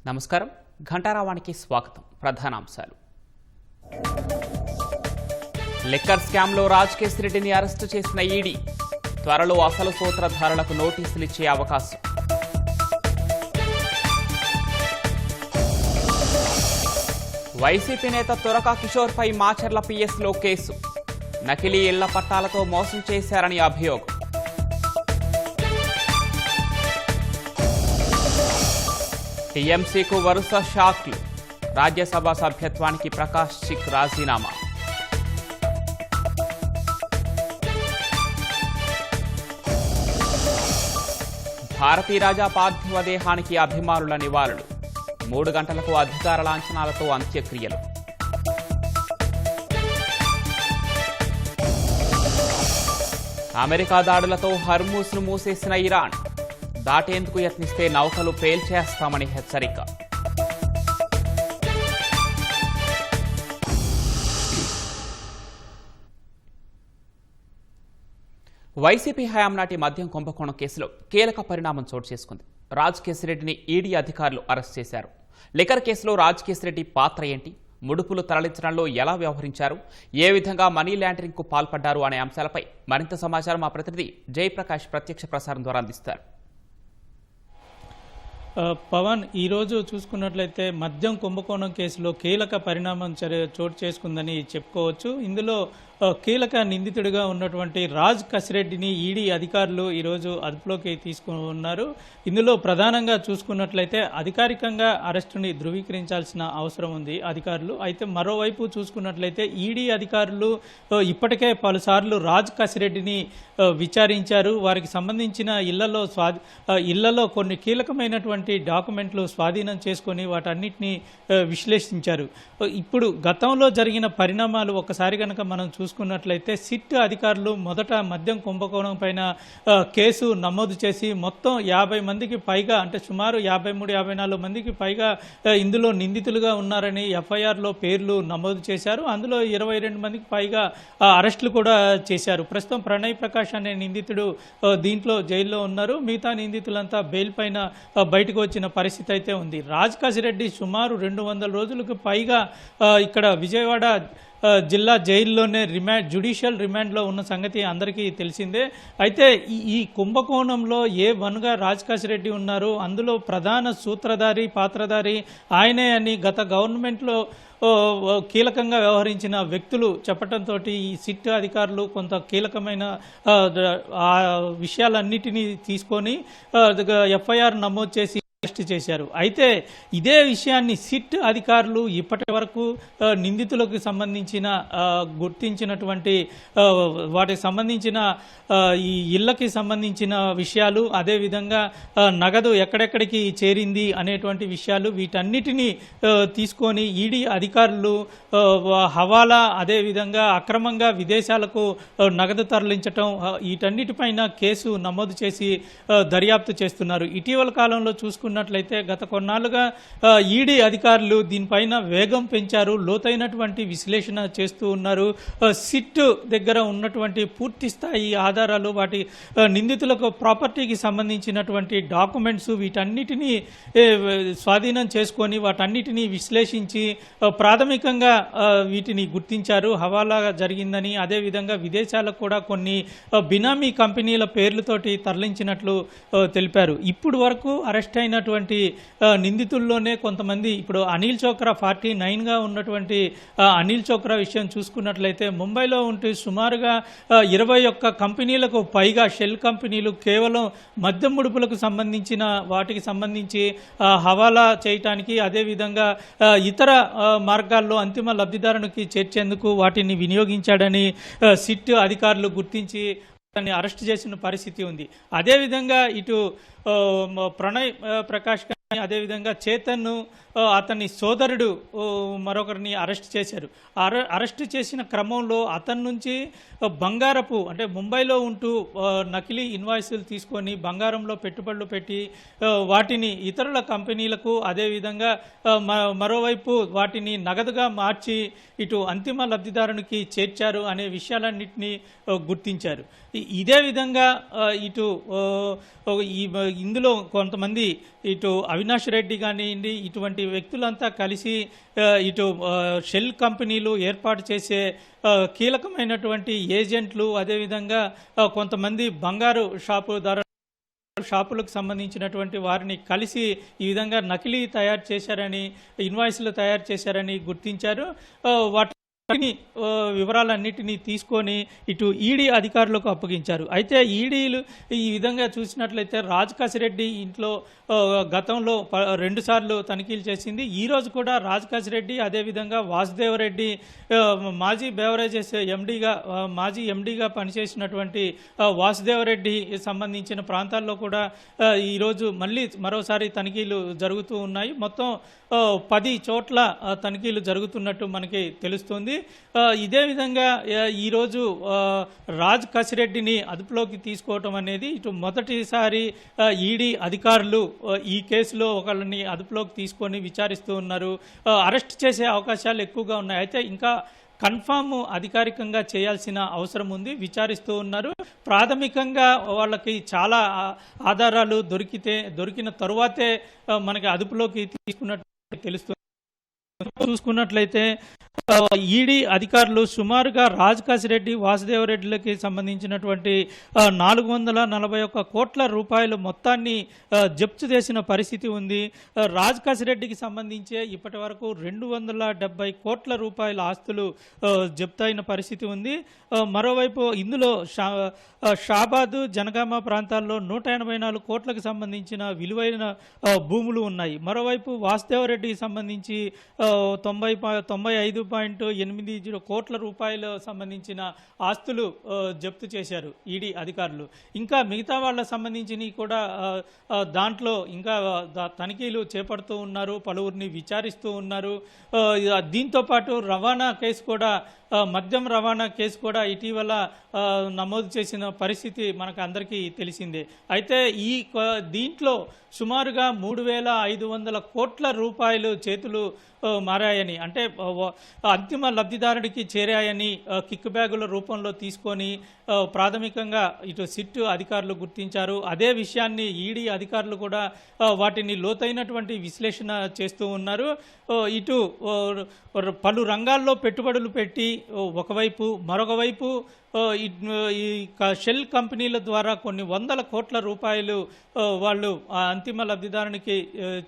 నమస్కారం. ఘంటారావానికి స్వాగతం. ప్రధానాంశాలు. లిక్కర్ స్కామ్లో రాజకేశ్ రెడ్డిని అరెస్టు చేసిన ఈడీ. త్వరలో అసలు సూత్రధారులకు నోటీసులు ఇచ్చే అవకాశం. వైసీపీ నేత తురకా కిషోర్పై మాచర్ల పిఎస్లో కేసు. నకిలీ ఇళ్ల పట్టాలతో మోసం చేశారని అభియోగం. టీఎంసీకు వరుస షాక్లు. రాజ్యసభ సభ్యత్వానికి ప్రకాష్ సిక్ రాజీనామా. భారతీరాజా పార్థివ దేహానికి అభిమానుల నివాళులు. 3 గంటలకు అధికార లాంఛనాలతో అంత్యక్రియలు. అమెరికా దాడులతో హర్మూజ్ను మూసేసిన ఇరాన్. దాటేందుకు యత్నిస్తే నౌకలు పేల్చేస్తామని హెచ్చరిక. వైసీపీ హయాం నాటి మద్యం కుంభకోణం కేసులో కీలక పరిణామం చోటు చేసుకుంది. రాజకేశ్ రెడ్డిని ఈడీ అధికారులు అరెస్ట్ చేశారు. లిక్కర్ కేసులో రాజకేశ్ రెడ్డి పాత్ర ఏంటి, ముడుపులు తరలించడంలో ఎలా వ్యవహరించారు, ఏ విధంగా మనీ లాండరింగ్కు పాల్పడ్డారు అనే అంశాలపై మరింత సమాచారం మా ప్రతినిధి జయప్రకాష్ ప్రత్యక్ష ప్రసారం ద్వారా అందిస్తారు. పవన్, ఈరోజు చూసుకున్నట్లయితే మద్యం కుంభకోణం కేసులో కీలక పరిణామం చోటు చేసుకుందని చెప్పుకోవచ్చు. ఇందులో కీలక నిందితుడిగా ఉన్నటువంటి రాజ్ కసిరెడ్డిని ఈడీ అధికారులు ఈరోజు అదుపులోకి తీసుకున్నారు. ఇందులో ప్రధానంగా చూసుకున్నట్లయితే అధికారికంగా అరెస్టుని ధృవీకరించాల్సిన అవసరం ఉంది అధికారులు. అయితే మరోవైపు చూసుకున్నట్లయితే ఈడీ అధికారులు ఇప్పటికే పలుసార్లు రాజ్ కసిరెడ్డిని విచారించారు. వారికి సంబంధించిన ఇళ్లలో కొన్ని కీలకమైనటువంటి డాక్యుమెంట్లు స్వాధీనం చేసుకొని వాటన్నిటిని విశ్లేషించారు. ఇప్పుడు గతంలో జరిగిన పరిణామాలు ఒకసారి కనుక మనం చూసుకున్నట్లయితే సిట్ అధికారులు మొదట మద్యం కుంభకోణం పైన కేసు నమోదు చేసి మొత్తం 50 మందికి పైగా, అంటే సుమారు 53-54 మందికి పైగా ఇందులో నిందితులుగా ఉన్నారని ఎఫ్ఐఆర్లో పేర్లు నమోదు చేశారు. అందులో 22 మందికి పైగా అరెస్టులు కూడా చేశారు. ప్రస్తుతం ప్రణయ్ ప్రకాష్ అనే నిందితుడు దీంట్లో జైల్లో ఉన్నారు. మిగతా నిందితులంతా బెయిల్ పైన బయటకు వచ్చిన పరిస్థితి అయితే ఉంది. రాజకేశ్ రెడ్డి సుమారు 200 రోజులకు పైగా ఇక్కడ విజయవాడ జిల్లా జైల్లోనే జ్యుడిషియల్ రిమాండ్లో ఉన్న సంగతి అందరికీ తెలిసిందే. అయితే ఈ కుంభకోణంలో ఏ1గా రాజకేశ్ రెడ్డి ఉన్నారు, అందులో ప్రధాన సూత్రధారి పాత్రధారి ఆయనే అని గత గవర్నమెంట్లో కీలకంగా వ్యవహరించిన వ్యక్తులు చెప్పడంతో ఈ సిట్ అధికారులు కొంత కీలకమైన విషయాలన్నిటినీ తీసుకొని ఎఫ్ఐఆర్ నమోదు చేసి అరెస్ట్ చేశారు. అయితే ఇదే విషయాన్ని సిట్ అధికారులు ఇప్పటి వరకు నిందితులకు సంబంధించిన గుర్తించినటువంటి వాటికి సంబంధించిన ఈ ఇళ్లకి సంబంధించిన విషయాలు, అదేవిధంగా నగదు ఎక్కడెక్కడికి చేరింది అనేటువంటి విషయాలు, వీటన్నిటినీ తీసుకొని ఈడీ అధికారులు హవాలా, అదేవిధంగా అక్రమంగా విదేశాలకు నగదు తరలించటం, వీటన్నిటిపైన కేసు నమోదు చేసి దర్యాప్తు చేస్తున్నారు. ఇటీవల కాలంలో చూసుకున్నట్లయితే గత కొన్నాళ్లుగా ఈడీ అధికారులు దీనిపైన వేగం పెంచారు, లోతైనటువంటి విశ్లేషణ చేస్తూ ఉన్నారు. సిట్ దగ్గర ఉన్నటువంటి పూర్తి స్థాయి ఆధారాలు, వాటి నిందితులకు ప్రాపర్టీకి సంబంధించినటువంటి డాక్యుమెంట్స్, వీటన్నిటినీ స్వాధీనం చేసుకొని వాటన్నిటినీ విశ్లేషించి ప్రాథమికంగా వీటిని గుర్తించారు. హవాలా జరిగిందని, అదేవిధంగా విదేశాలకు కూడా కొన్ని బినామీ కంపెనీల పేర్లతోటి తరలించినట్లు తెలిపారు. ఇప్పుడు వరకు అరెస్ట్ అయినటువంటి నిందితుల్లోనే కొంతమంది, ఇప్పుడు అనిల్ చోక్రా 49గా ఉన్నటువంటి అనిల్ చోక్రా విషయం చూసుకున్నట్లయితే ముంబైలో ఉంటూ సుమారుగా 21 కంపెనీలకు పైగా షెల్ కంపెనీలు కేవలం మద్యం ముడుపులకు సంబంధించిన వాటికి సంబంధించి హవాలా చేయటానికి, అదేవిధంగా ఇతర మార్గాల్లో అంతిమ లబ్ధిదారునికి చేర్చేందుకు వాటిని వినియోగించాడని సిట్ అధికారులు గుర్తించి దాన్ని అరెస్ట్ చేసిన పరిస్థితి ఉంది. అదేవిధంగా ఇటు ప్రణయ్ ప్రకాష్ కానీ, అదేవిధంగా చేతన్, అతని సోదరుడు మరొకరిని అరెస్ట్ చేశారు. అరెస్ట్ చేసిన క్రమంలో అతని నుంచి బంగారపు, అంటే ముంబైలో ఉంటూ నకిలీ ఇన్వాయిస్లు తీసుకొని బంగారంలో పెట్టుబడులు పెట్టి వాటిని ఇతరుల కంపెనీలకు, అదేవిధంగా మరోవైపు వాటిని నగదుగా మార్చి ఇటు అంతిమ లబ్ధిదారునికి చేర్చారు అనే విషయాలన్నింటినీ గుర్తించారు. ఇదే విధంగా ఇటు ఇందులో కొంతమంది ఇటు అవినాష్ రెడ్డి కానివ్వండి, ఇటువంటి వ్యక్తులంతా కలిసి ఇటు షెల్ కంపెనీలు ఏర్పాటు చేసే కీలకమైనటువంటి ఏజెంట్లు, అదేవిధంగా కొంతమంది బంగారు షాపులకు సంబంధించినటువంటి వారిని కలిసి ఈ విధంగా నకిలీ తయారు చేశారని, ఇన్వాయిస్లు తయారు చేశారని గుర్తించారు. వాటిని వివరాలన్నిటినీ తీసుకొని ఇటు ఈడీ అధికారులకు అప్పగించారు. అయితే ఈడీలు ఈ విధంగా చూసినట్లయితే రాజ్ కాసిరెడ్డి ఇంట్లో గతంలో 2 సార్లు తనిఖీలు చేసింది. ఈరోజు కూడా రాజ్ కాసిరెడ్డి, అదేవిధంగా వాసుదేవరెడ్డి మాజీ బెవరేజెస్ మాజీ ఎండీగా పనిచేసినటువంటి వాసుదేవరెడ్డి సంబంధించిన ప్రాంతాల్లో కూడా ఈరోజు మరోసారి తనిఖీలు జరుగుతూ ఉన్నాయి. మొత్తం 10 చోట్ల తనిఖీలు జరుగుతున్నట్టు మనకి తెలుస్తుంది. ఇదే విధంగా ఈరోజు రాజ్ కాసిరెడ్డిని అదుపులోకి తీసుకోవటం అనేది ఇటు మొదటిసారి ఈడీ అధికారులు ఈ కేసులో ఒకళ్ళని అదుపులోకి తీసుకొని విచారిస్తూ ఉన్నారు. అరెస్ట్ చేసే అవకాశాలు ఎక్కువగా ఉన్నాయి. అయితే ఇంకా కన్ఫామ్ అధికారికంగా చేయాల్సిన అవసరం ఉంది. విచారిస్తూ ఉన్నారు. ప్రాథమికంగా వాళ్ళకి చాలా ఆధారాలు దొరికిన తరువాతే మనకి అదుపులోకి తీసుకున్నట్టు తెలుస్తుంది. చూసుకున్నట్లయితే ఈడీ అధికారులు సుమారుగా రాజ్ కాసిరెడ్డి, వాసుదేవరెడ్డిలకి సంబంధించినటువంటి 441 కోట్ల రూపాయలు మొత్తాన్ని జప్తు చేసిన పరిస్థితి ఉంది. రాజ్ కాసిరెడ్డికి సంబంధించే ఇప్పటి వరకు 270 కోట్ల రూపాయల ఆస్తులు జప్తు అయిన పరిస్థితి ఉంది. మరోవైపు ఇందులో షాబాద్, జనగామ ప్రాంతాల్లో 184 కోట్లకు సంబంధించిన విలువైన భూములు ఉన్నాయి. మరోవైపు వాసుదేవరెడ్డికి సంబంధించి 95.80 కోట్ల రూపాయలు సంబంధించిన ఆస్తులు జప్తు చేశారు ఈడీ అధికారులు. ఇంకా మిగతా వాళ్ళకు సంబంధించినవి కూడా దాంట్లో ఇంకా తనిఖీలు చేపడుతూ ఉన్నారు, పలువురిని విచారిస్తూ ఉన్నారు. దీంతోపాటు రవాణా కేసు కూడా, మద్యం రవాణా కేసు కూడా ఇటీవల నమోదు చేసిన పరిస్థితి మనకు అందరికీ తెలిసిందే. అయితే దీంట్లో సుమారుగా 3,500 కోట్ల రూపాయలు చేతులు మారాయని, అంటే అంతిమ లబ్ధిదారుడికి చేరాయని కిక్ బ్యాగుల రూపంలో తీసుకొని ప్రాథమికంగా ఇటు సిట్ అధికారులు గుర్తించారు. అదే విషయాన్ని ఈడీ అధికారులు కూడా వాటిని లోతైనటువంటి విశ్లేషణ చేస్తూ ఉన్నారు. ఇటు పలు రంగాల్లో పెట్టుబడులు పెట్టి ఒకవైపు, మరొకవైపు ఈ షెల్ కంపెనీల ద్వారా కొన్ని 100 కోట్ల రూపాయలు వాళ్ళు అంతిమ లబ్ధిదారునికి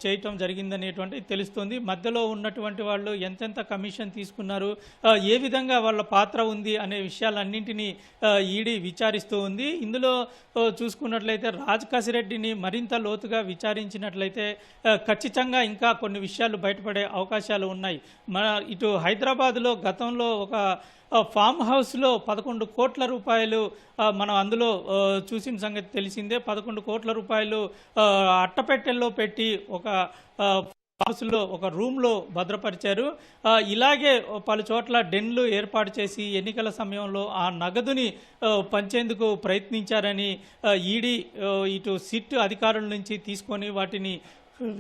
చేయటం జరిగిందనేటువంటి తెలుస్తుంది. మధ్యలో ఉన్నటువంటి వాళ్ళు ఎంతెంత కమిషన్ తీసుకున్నారు, ఏ విధంగా వాళ్ళ పాత్ర ఉంది అనే విషయాలన్నింటినీ ఈడీ విచారిస్తూ ఉంది. ఇందులో చూసుకున్నట్లయితే రాజ్ కాసిరెడ్డిని మరింత లోతుగా విచారించినట్లయితే ఖచ్చితంగా ఇంకా కొన్ని విషయాలు బయటపడే అవకాశాలు ఉన్నాయి. ఇటు హైదరాబాద్లో గతంలో ఒక ఫామ్ హౌస్లో 11 కోట్ల రూపాయలు మనం అందులో చూసిన సంగతి తెలిసిందే. 11 కోట్ల రూపాయలు అట్టపెట్టెల్లో పెట్టి ఒక హౌస్లో, ఒక రూమ్లో భద్రపరిచారు. ఇలాగే పలు చోట్ల డెన్లు ఏర్పాటు చేసి ఎన్నికల సమయంలో ఆ నగదుని పంచేందుకు ప్రయత్నించారని ఈడీ ఇటు సిట్ అధికారుల నుంచి తీసుకొని వాటిని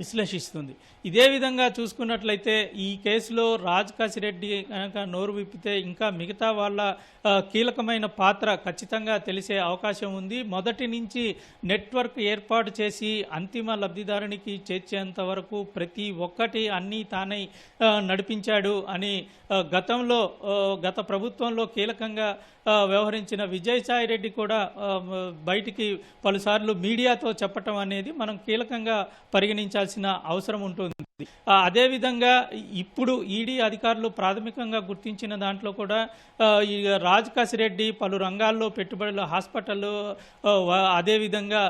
విశ్లేషిస్తుంది. ఇదే విధంగా చూసుకున్నట్లయితే ఈ కేసులో రాజ్ కాసిరెడ్డి కనుక నోరు విప్పితే ఇంకా మిగతా వాళ్ళ కీలకమైన పాత్ర ఖచ్చితంగా తెలిసే అవకాశం ఉంది. మొదటి నుంచి నెట్వర్క్ ఏర్పాటు చేసి అంతిమ లబ్ధిదారునికి చేర్చేంత వరకు ప్రతి ఒక్కటి అన్నీ తానై నడిపించాడు అని గత ప్రభుత్వంలో కీలకంగా వ్యవహరించిన విజయసాయి రెడ్డి కూడా బయటికి పలుసార్లు మీడియాతో చెప్పటం అనేది మనం కీలకంగా పరిగణించాల్సిన అవసరం ఉంటుంది. అదేవిధంగా ఇప్పుడు ఈడీ అధికారులు ప్రాథమికంగా గుర్తించిన దాంట్లో కూడా రాజ్ కాసిరెడ్డి పలు రంగాల్లో పెట్టుబడులు, హాస్పిటల్, అదేవిధంగా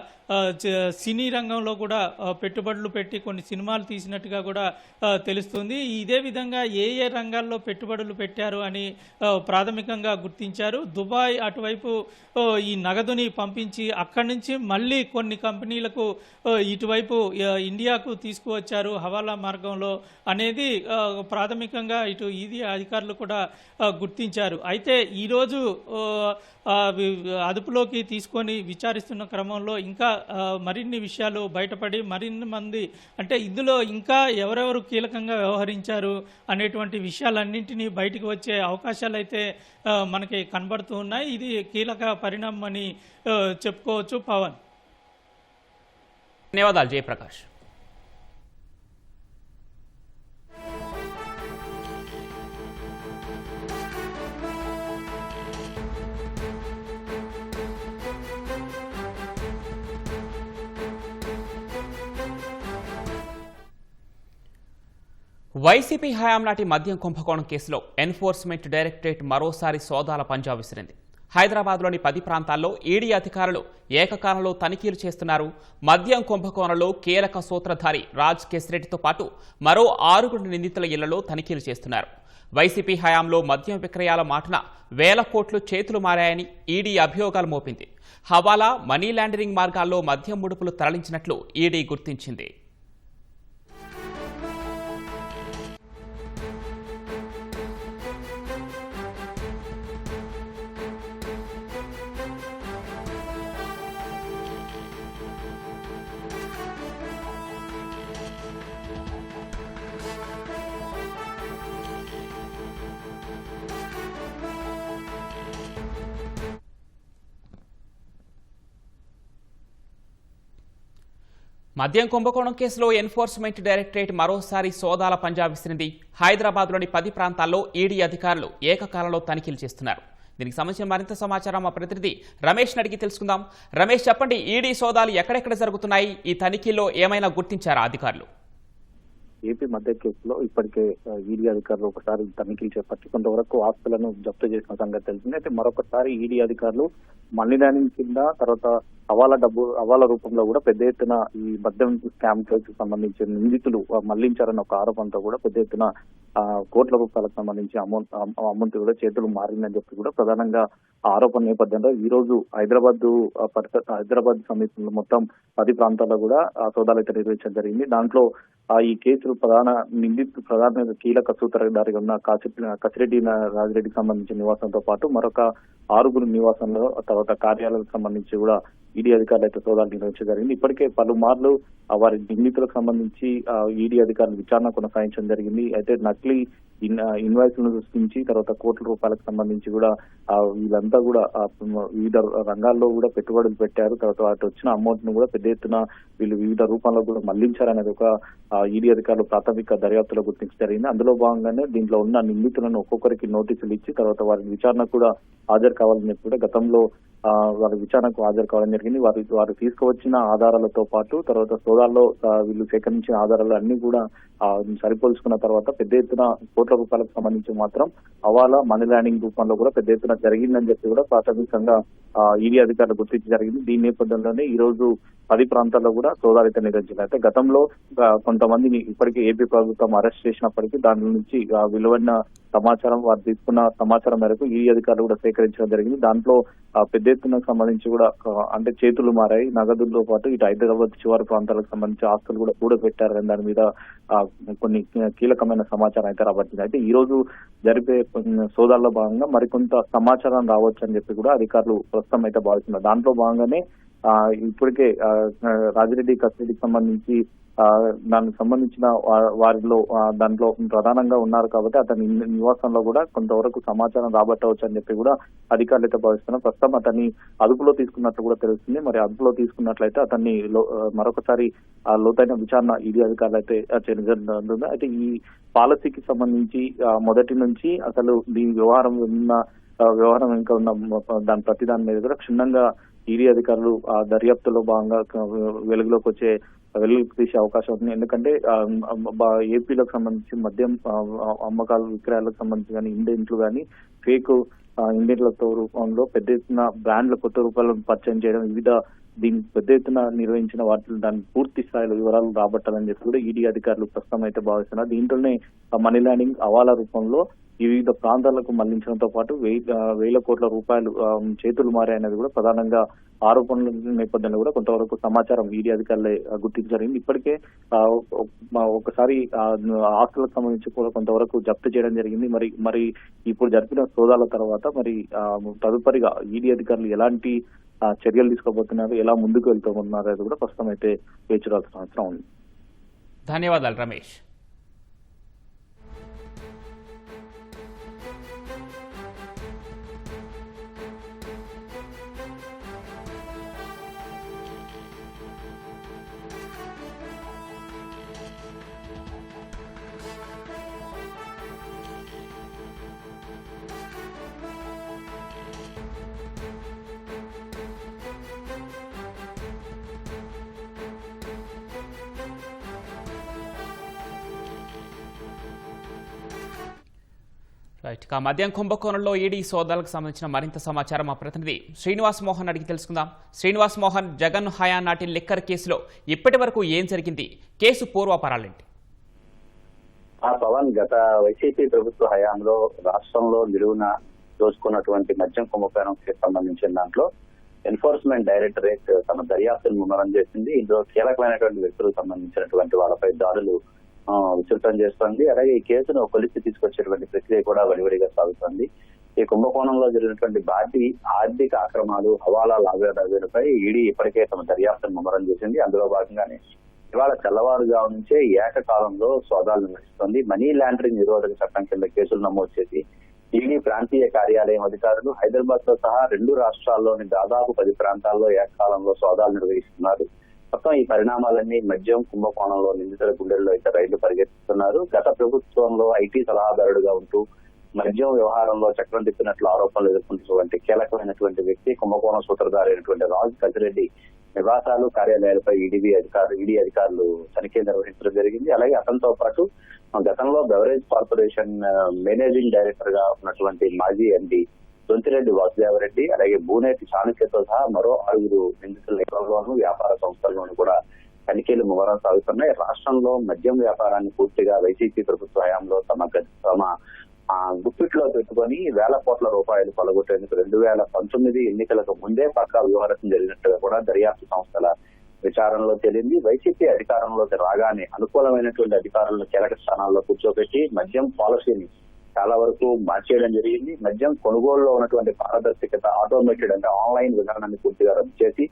సినీ రంగంలో కూడా పెట్టుబడులు పెట్టి కొన్ని సినిమాలు తీసినట్టుగా కూడా తెలుస్తుంది. ఇదే విధంగా ఏ రంగాల్లో పెట్టుబడులు పెట్టారు అని ప్రాథమికంగా గుర్తించారు. దుబాయ్ అటువైపు ఈ నగదుని పంపించి అక్కడి నుంచి మళ్ళీ కొన్ని కంపెనీలకు ఇటువైపు ఇండియాకు తీసుకువచ్చారు హవాలా మార్గంలో అనేది ప్రాథమికంగా ఇటు ఈడీ అధికారులు కూడా గుర్తించారు. అయితే ఈరోజు అదుపులోకి తీసుకొని విచారిస్తున్న క్రమంలో ఇంకా మరిన్ని విషయాలు బయటపడి మరిన్ని మంది, అంటే ఇందులో ఇంకా ఎవరెవరు కీలకంగా వ్యవహరించారు అనేటువంటి విషయాలన్నింటినీ బయటకు వచ్చే అవకాశాలు అయితే మనకి కనబడుతూ ఉన్నాయి. ఇది కీలక పరిణామం అని చెప్పుకోవచ్చు. పవన్, ధన్యవాదాలు జయప్రకాష్. వైసీపీ హయాం నాటి మద్యం కుంభకోణం కేసులో ఎన్ఫోర్స్మెంట్ డైరెక్టరేట్ మరోసారి సోదాల పంజా విసిరింది. హైదరాబాద్లోని 10 ప్రాంతాల్లో ఈడీ అధికారులు ఏకకాలంలో తనిఖీలు చేస్తున్నారు. మద్యం కుంభకోణంలో కీలక సూత్రధారి రాజ్ కేసిరెడ్డితో పాటు మరో 6 నిందితుల ఇళ్లలో తనిఖీలు చేస్తున్నారు. వైసీపీ హయాంలో మద్యం విక్రయాల మాటున వేల కోట్లు చేతులు మారాయని ఈడీ అభియోగాలు మోపింది. హవాలా, మనీ లాండరింగ్ మార్గాల్లో మద్యం ముడుపులు తరలించినట్లు ఈడీ గుర్తించింది. మద్యం కుంభకోణం కేసులో ఎన్ఫోర్స్మెంట్ డైరెక్టరేట్ మరోసారి సోదాల పంజా విసిరింది. హైదరాబాద్లోని 10 ప్రాంతాల్లో ఈడీ అధికారులు ఏకకాలంలో తనిఖీలు చేస్తున్నారు. దీనికి సంబంధించిన మరింత సమాచారం మా ప్రతినిధి రమేష్ అడిగి తెలుసుకుందాం. రమేష్, చెప్పండి, ఈడీ సోదాలు ఎక్కడెక్కడ జరుగుతున్నాయి? ఈ తనిఖీల్లో ఏమైనా గుర్తించారా అధికారులు? ఏపీ మద్య కేసులో ఇప్పటికే ఈడీ అధికారులు ఒకసారి తనిఖీలు చేపట్టి కొంతవరకు ఆస్తులను జప్తు చేసిన సంగతి తెలిసింది. అయితే మరొకసారి ఈడీ అధికారులు మనీ లాండరింగ్ కింద, తర్వాత హవాలా రూపంలో కూడా పెద్ద ఎత్తున ఈ మద్యం స్కామ్ కేసుకు సంబంధించిన నిందితులు మళ్లించారన్న ఒక ఆరోపణతో కూడా పెద్ద ఎత్తున కోట్ల రూపాయలకు సంబంధించి అమౌంట్ కూడా చేతులు మారిందని చెప్పి కూడా ప్రధానంగా ఆరోపణ నేపథ్యంలో ఈ రోజు హైదరాబాద్ సమీపంలో మొత్తం 10 ప్రాంతాల్లో కూడా సోదాలు అయితే నిర్వహించడం జరిగింది. దాంట్లో ఈ కేసులు ప్రధాన కీలక సూత్రధారిగా ఉన్న కసిరెడ్డి రాజిరెడ్డికి సంబంధించిన నివాసంతో పాటు మరొక 6 నివాసంలో, తర్వాత కార్యాలయాలకు సంబంధించి కూడా ఈడీ అధికారులు అయితే సోదాలు నిర్వహించడం జరిగింది. ఇప్పటికే పలుమార్లు వారి నిందితులకు సంబంధించి ఈడీ అధికారులు విచారణ కొనసాగించడం జరిగింది. అయితే నకిలీ ఇన్వాయిస్లను సృష్టించి తర్వాత కోట్ల రూపాయలకు సంబంధించి కూడా వీళ్ళంతా కూడా వివిధ రంగాల్లో కూడా పెట్టుబడులు పెట్టారు. తర్వాత వాటి వచ్చిన అమౌంట్ ను కూడా పెద్ద ఎత్తున వీళ్ళు వివిధ రూపంలో కూడా మళ్లించారనేది ఒక ఈడీ అధికారులు ప్రాథమిక దర్యాప్తులో గుర్తించడం జరిగింది. అందులో భాగంగానే దీంట్లో ఉన్న నిందితులను ఒక్కొక్కరికి నోటీసులు ఇచ్చి తర్వాత వారి విచారణ కూడా హాజరు కావాలని చెప్పి కూడా గతంలో వారి విచారణకు హాజరు కావడం జరిగింది. వారు తీసుకువచ్చిన ఆధారాలతో పాటు తర్వాత సోదాల్లో వీళ్ళు సేకరించిన ఆధారాలు అన్ని కూడా సరిపోల్చుకున్న తర్వాత పెద్ద ఎత్తున కోట్ల రూపాయలకు సంబంధించి మాత్రం హవాలా, మనీ లాండరింగ్ రూపంలో కూడా పెద్ద ఎత్తున జరిగిందని చెప్పి కూడా ప్రాథమికంగా ఈడీ అధికారులు గుర్తించి జరిగింది. దీని నేపథ్యంలోనే ఈ రోజు 10 ప్రాంతాల్లో కూడా సోదాలు అయితే నిర్వహించారు. అయితే గతంలో కొంతమందిని ఇప్పటికే ఏపీ ప్రభుత్వం అరెస్ట్ చేసినప్పటికీ దాని నుంచి విలువైన సమాచారం, వారు తీసుకున్న సమాచారం మేరకు ఈ అధికారులు కూడా సేకరించడం జరిగింది. దాంట్లో పెద్ద ఎత్తున సంబంధించి కూడా అంటే చేతులు మారాయి, నగదులతో పాటు ఇటు హైదరాబాద్ చివరి ప్రాంతాలకు సంబంధించి ఆస్తులు కూడా కూడబెట్టారని దాని మీద కొన్ని కీలకమైన సమాచారం అయితే రాబట్టింది. అయితే ఈ రోజు జరిపే సోదాల్లో భాగంగా మరికొంత సమాచారం రావచ్చు అని చెప్పి కూడా అధికారులు ప్రస్తుతం అయితే భావిస్తున్నారు. దాంట్లో భాగంగానే ఇప్పటికే రాజిరెడ్డి కస్టడీకి సంబంధించి దానికి సంబంధించిన వారిలో దాంట్లో ప్రధానంగా ఉన్నారు కాబట్టి అతని నివాసంలో కూడా కొంతవరకు సమాచారం రాబట్టవచ్చు అని చెప్పి కూడా అధికారులు అయితే భావిస్తున్నారు. ప్రస్తుతం అతన్ని అదుపులో తీసుకున్నట్లు కూడా తెలుస్తుంది. మరి అదుపులో తీసుకున్నట్లయితే అతన్ని మరొకసారి లోతైన విచారణ ఈడీ అధికారులు అయితే చేయనుంది. అయితే ఈ పాలసీకి సంబంధించి మొదటి నుంచి అసలు ఈ వ్యవహారం ఇంకా ఉన్న దాని మీద కూడా క్షుణ్ణంగా ఈడీ అధికారులు దర్యాప్తులో భాగంగా వెలుగులోకి తీసే అవకాశం ఉంది. ఎందుకంటే ఏపీలకు సంబంధించి మద్యం అమ్మకాలు, విక్రయాలకు సంబంధించి కానీ ఇండెంట్లు కానీ ఫేక్ ఇండెంట్లతో రూపంలో పెద్ద ఎత్తున బ్రాండ్ల కొత్త రూపాయలను పరిచయం చేయడం, దీన్ని పెద్ద ఎత్తున నిర్వహించిన వాటిని దాని పూర్తి స్థాయిలో వివరాలు రాబట్టాలని చెప్పి కూడా ఈడీ అధికారులు ప్రస్తుతం అయితే భావిస్తున్నారు. దీంట్లోనే మనీ లాండరింగ్, హవాలా రూపంలో వివిధ ప్రాంతాలకు మళ్లించడంతో పాటు వేల కోట్ల రూపాయలు చేతులు మారాయనేది కూడా ప్రధానంగా ఆరోపణల నేపథ్యంలో కూడా కొంతవరకు సమాచారం ఈడీ అధికారులే గుర్తించడం జరిగింది. ఇప్పటికే ఒకసారి ఆస్తులకు సంబంధించి కూడా కొంతవరకు జప్తు చేయడం జరిగింది. మరి ఇప్పుడు జరిపిన సోదాల తర్వాత మరి తదుపరిగా ఈడీ అధికారులు ఎలాంటి చర్యలు తీసుకోబోతున్నారు, ఎలా ముందుకు వెళ్తున్నారు అనేది కూడా ప్రస్తుతం అయితే వేచి చూడాల్సిన అవసరం ఉంది. ధన్యవాదాలు రమేష్. రైట్. ఇక మద్యం కుంభకోణంలో ఈడీ సోదాలకు సంబంధించిన మరింత సమాచారం మా ప్రతినిధి శ్రీనివాస్ మోహన్ అడిగి తెలుసుకుందాం. శ్రీనివాస్ మోహన్, జగన్ హయా నాటి లిక్కర్ కేసులో ఇప్పటి వరకు ఏం జరిగింది? కేసు పూర్వాపరాలేంటి? పవన్, గత వైసీపీ ప్రభుత్వ హయాంలో రాష్ట్రంలో నిలువున దోచుకున్నటువంటి మద్యం కుంభకోణంకి సంబంధించిన దాంట్లో ఎన్ఫోర్స్మెంట్ డైరెక్టరేట్ తమ దర్యాప్తును ముమ్మరం చేసింది. ఇందులో కీలకమైనటువంటి వ్యక్తులకు సంబంధించినటువంటి వాళ్ళపై దాడులు విస్తృతం చేస్తోంది. అలాగే ఈ కేసును కొలిసి తీసుకొచ్చేటువంటి ప్రక్రియ కూడా వడివడిగా సాగుతోంది. ఈ కుంభకోణంలో జరిగినటువంటి ఆర్థిక అక్రమాలు, హవాలా లావాదేవీలపై ఈడీ ఇప్పటికే తమ దర్యాప్తును ముమ్మరం చేసింది. అందులో భాగంగానే ఇవాళ తెల్లవారుజాము నుంచే ఏకకాలంలో సోదాలు నిర్వహిస్తోంది. మనీ లాండరింగ్ నిరోధక చట్టం కింద కేసులు నమోదు చేసి ఈడీ ప్రాంతీయ కార్యాలయం అధికారులు హైదరాబాద్ తో సహా 2 రాష్ట్రాల్లోని దాదాపు 10 ప్రాంతాల్లో ఏకకాలంలో సోదాలు నిర్వహిస్తున్నారు. మొత్తం ఈ పరిణామాలన్నీ మద్యం కుంభకోణంలో నిందితుల గుండెల్లో అయితే రైళ్లు పరిగెత్తుతున్నారు. గత ప్రభుత్వంలో ఐటీ సలహాదారుడుగా ఉంటూ మద్యం వ్యవహారంలో చక్రం తిప్పినట్లు ఆరోపణలు ఎదుర్కొంటున్నటువంటి కీలకమైనటువంటి వ్యక్తి, కుంభకోణం సూత్రధారి అయినటువంటి రాజ్ కసిరెడ్డి నివాసాలు, కార్యాలయాలపై ఈడీ అధికారులు తనిఖీ నిర్వహించడం జరిగింది. అలాగే అతనితో పాటు గతంలో బెవరేజ్ కార్పొరేషన్ మేనేజింగ్ డైరెక్టర్ గా ఉన్నటువంటి మాజీ ఎండీ దొంతిరెడ్డి వాసుదేవరెడ్డి, అలాగే బూనేటి చాణక్యతో సహా మరో 6 నిందితుల ఇళ్లలోనూ, వ్యాపార సంస్థల్లోనూ కూడా తనిఖీలు ముమ్మరం సాగుతున్నాయి. రాష్ట్రంలో మద్యం వ్యాపారాన్ని పూర్తిగా వైసీపీ ప్రభుత్వ హయాంలో తమ గుప్పిట్లో పెట్టుకొని వేల కోట్ల రూపాయలు కొలగొట్టేందుకు 2019 ఎన్నికలకు ముందే పక్కా వ్యవహారం జరిగినట్టుగా కూడా దర్యాప్తు సంస్థల విచారణలో తేలింది. వైసీపీ అధికారంలోకి రాగానే అనుకూలమైనటువంటి అధికారులను కీలక స్థానాల్లో కూర్చోబెట్టి మద్యం పాలసీని చాలా వరకు మార్చేయడం జరిగింది. మద్యం కొనుగోలులో ఉన్నటువంటి పారదర్శకత, ఆటోమేటెడ్ అంటే ఆన్లైన్ విధానాన్ని పూర్తిగా రద్దు చేసి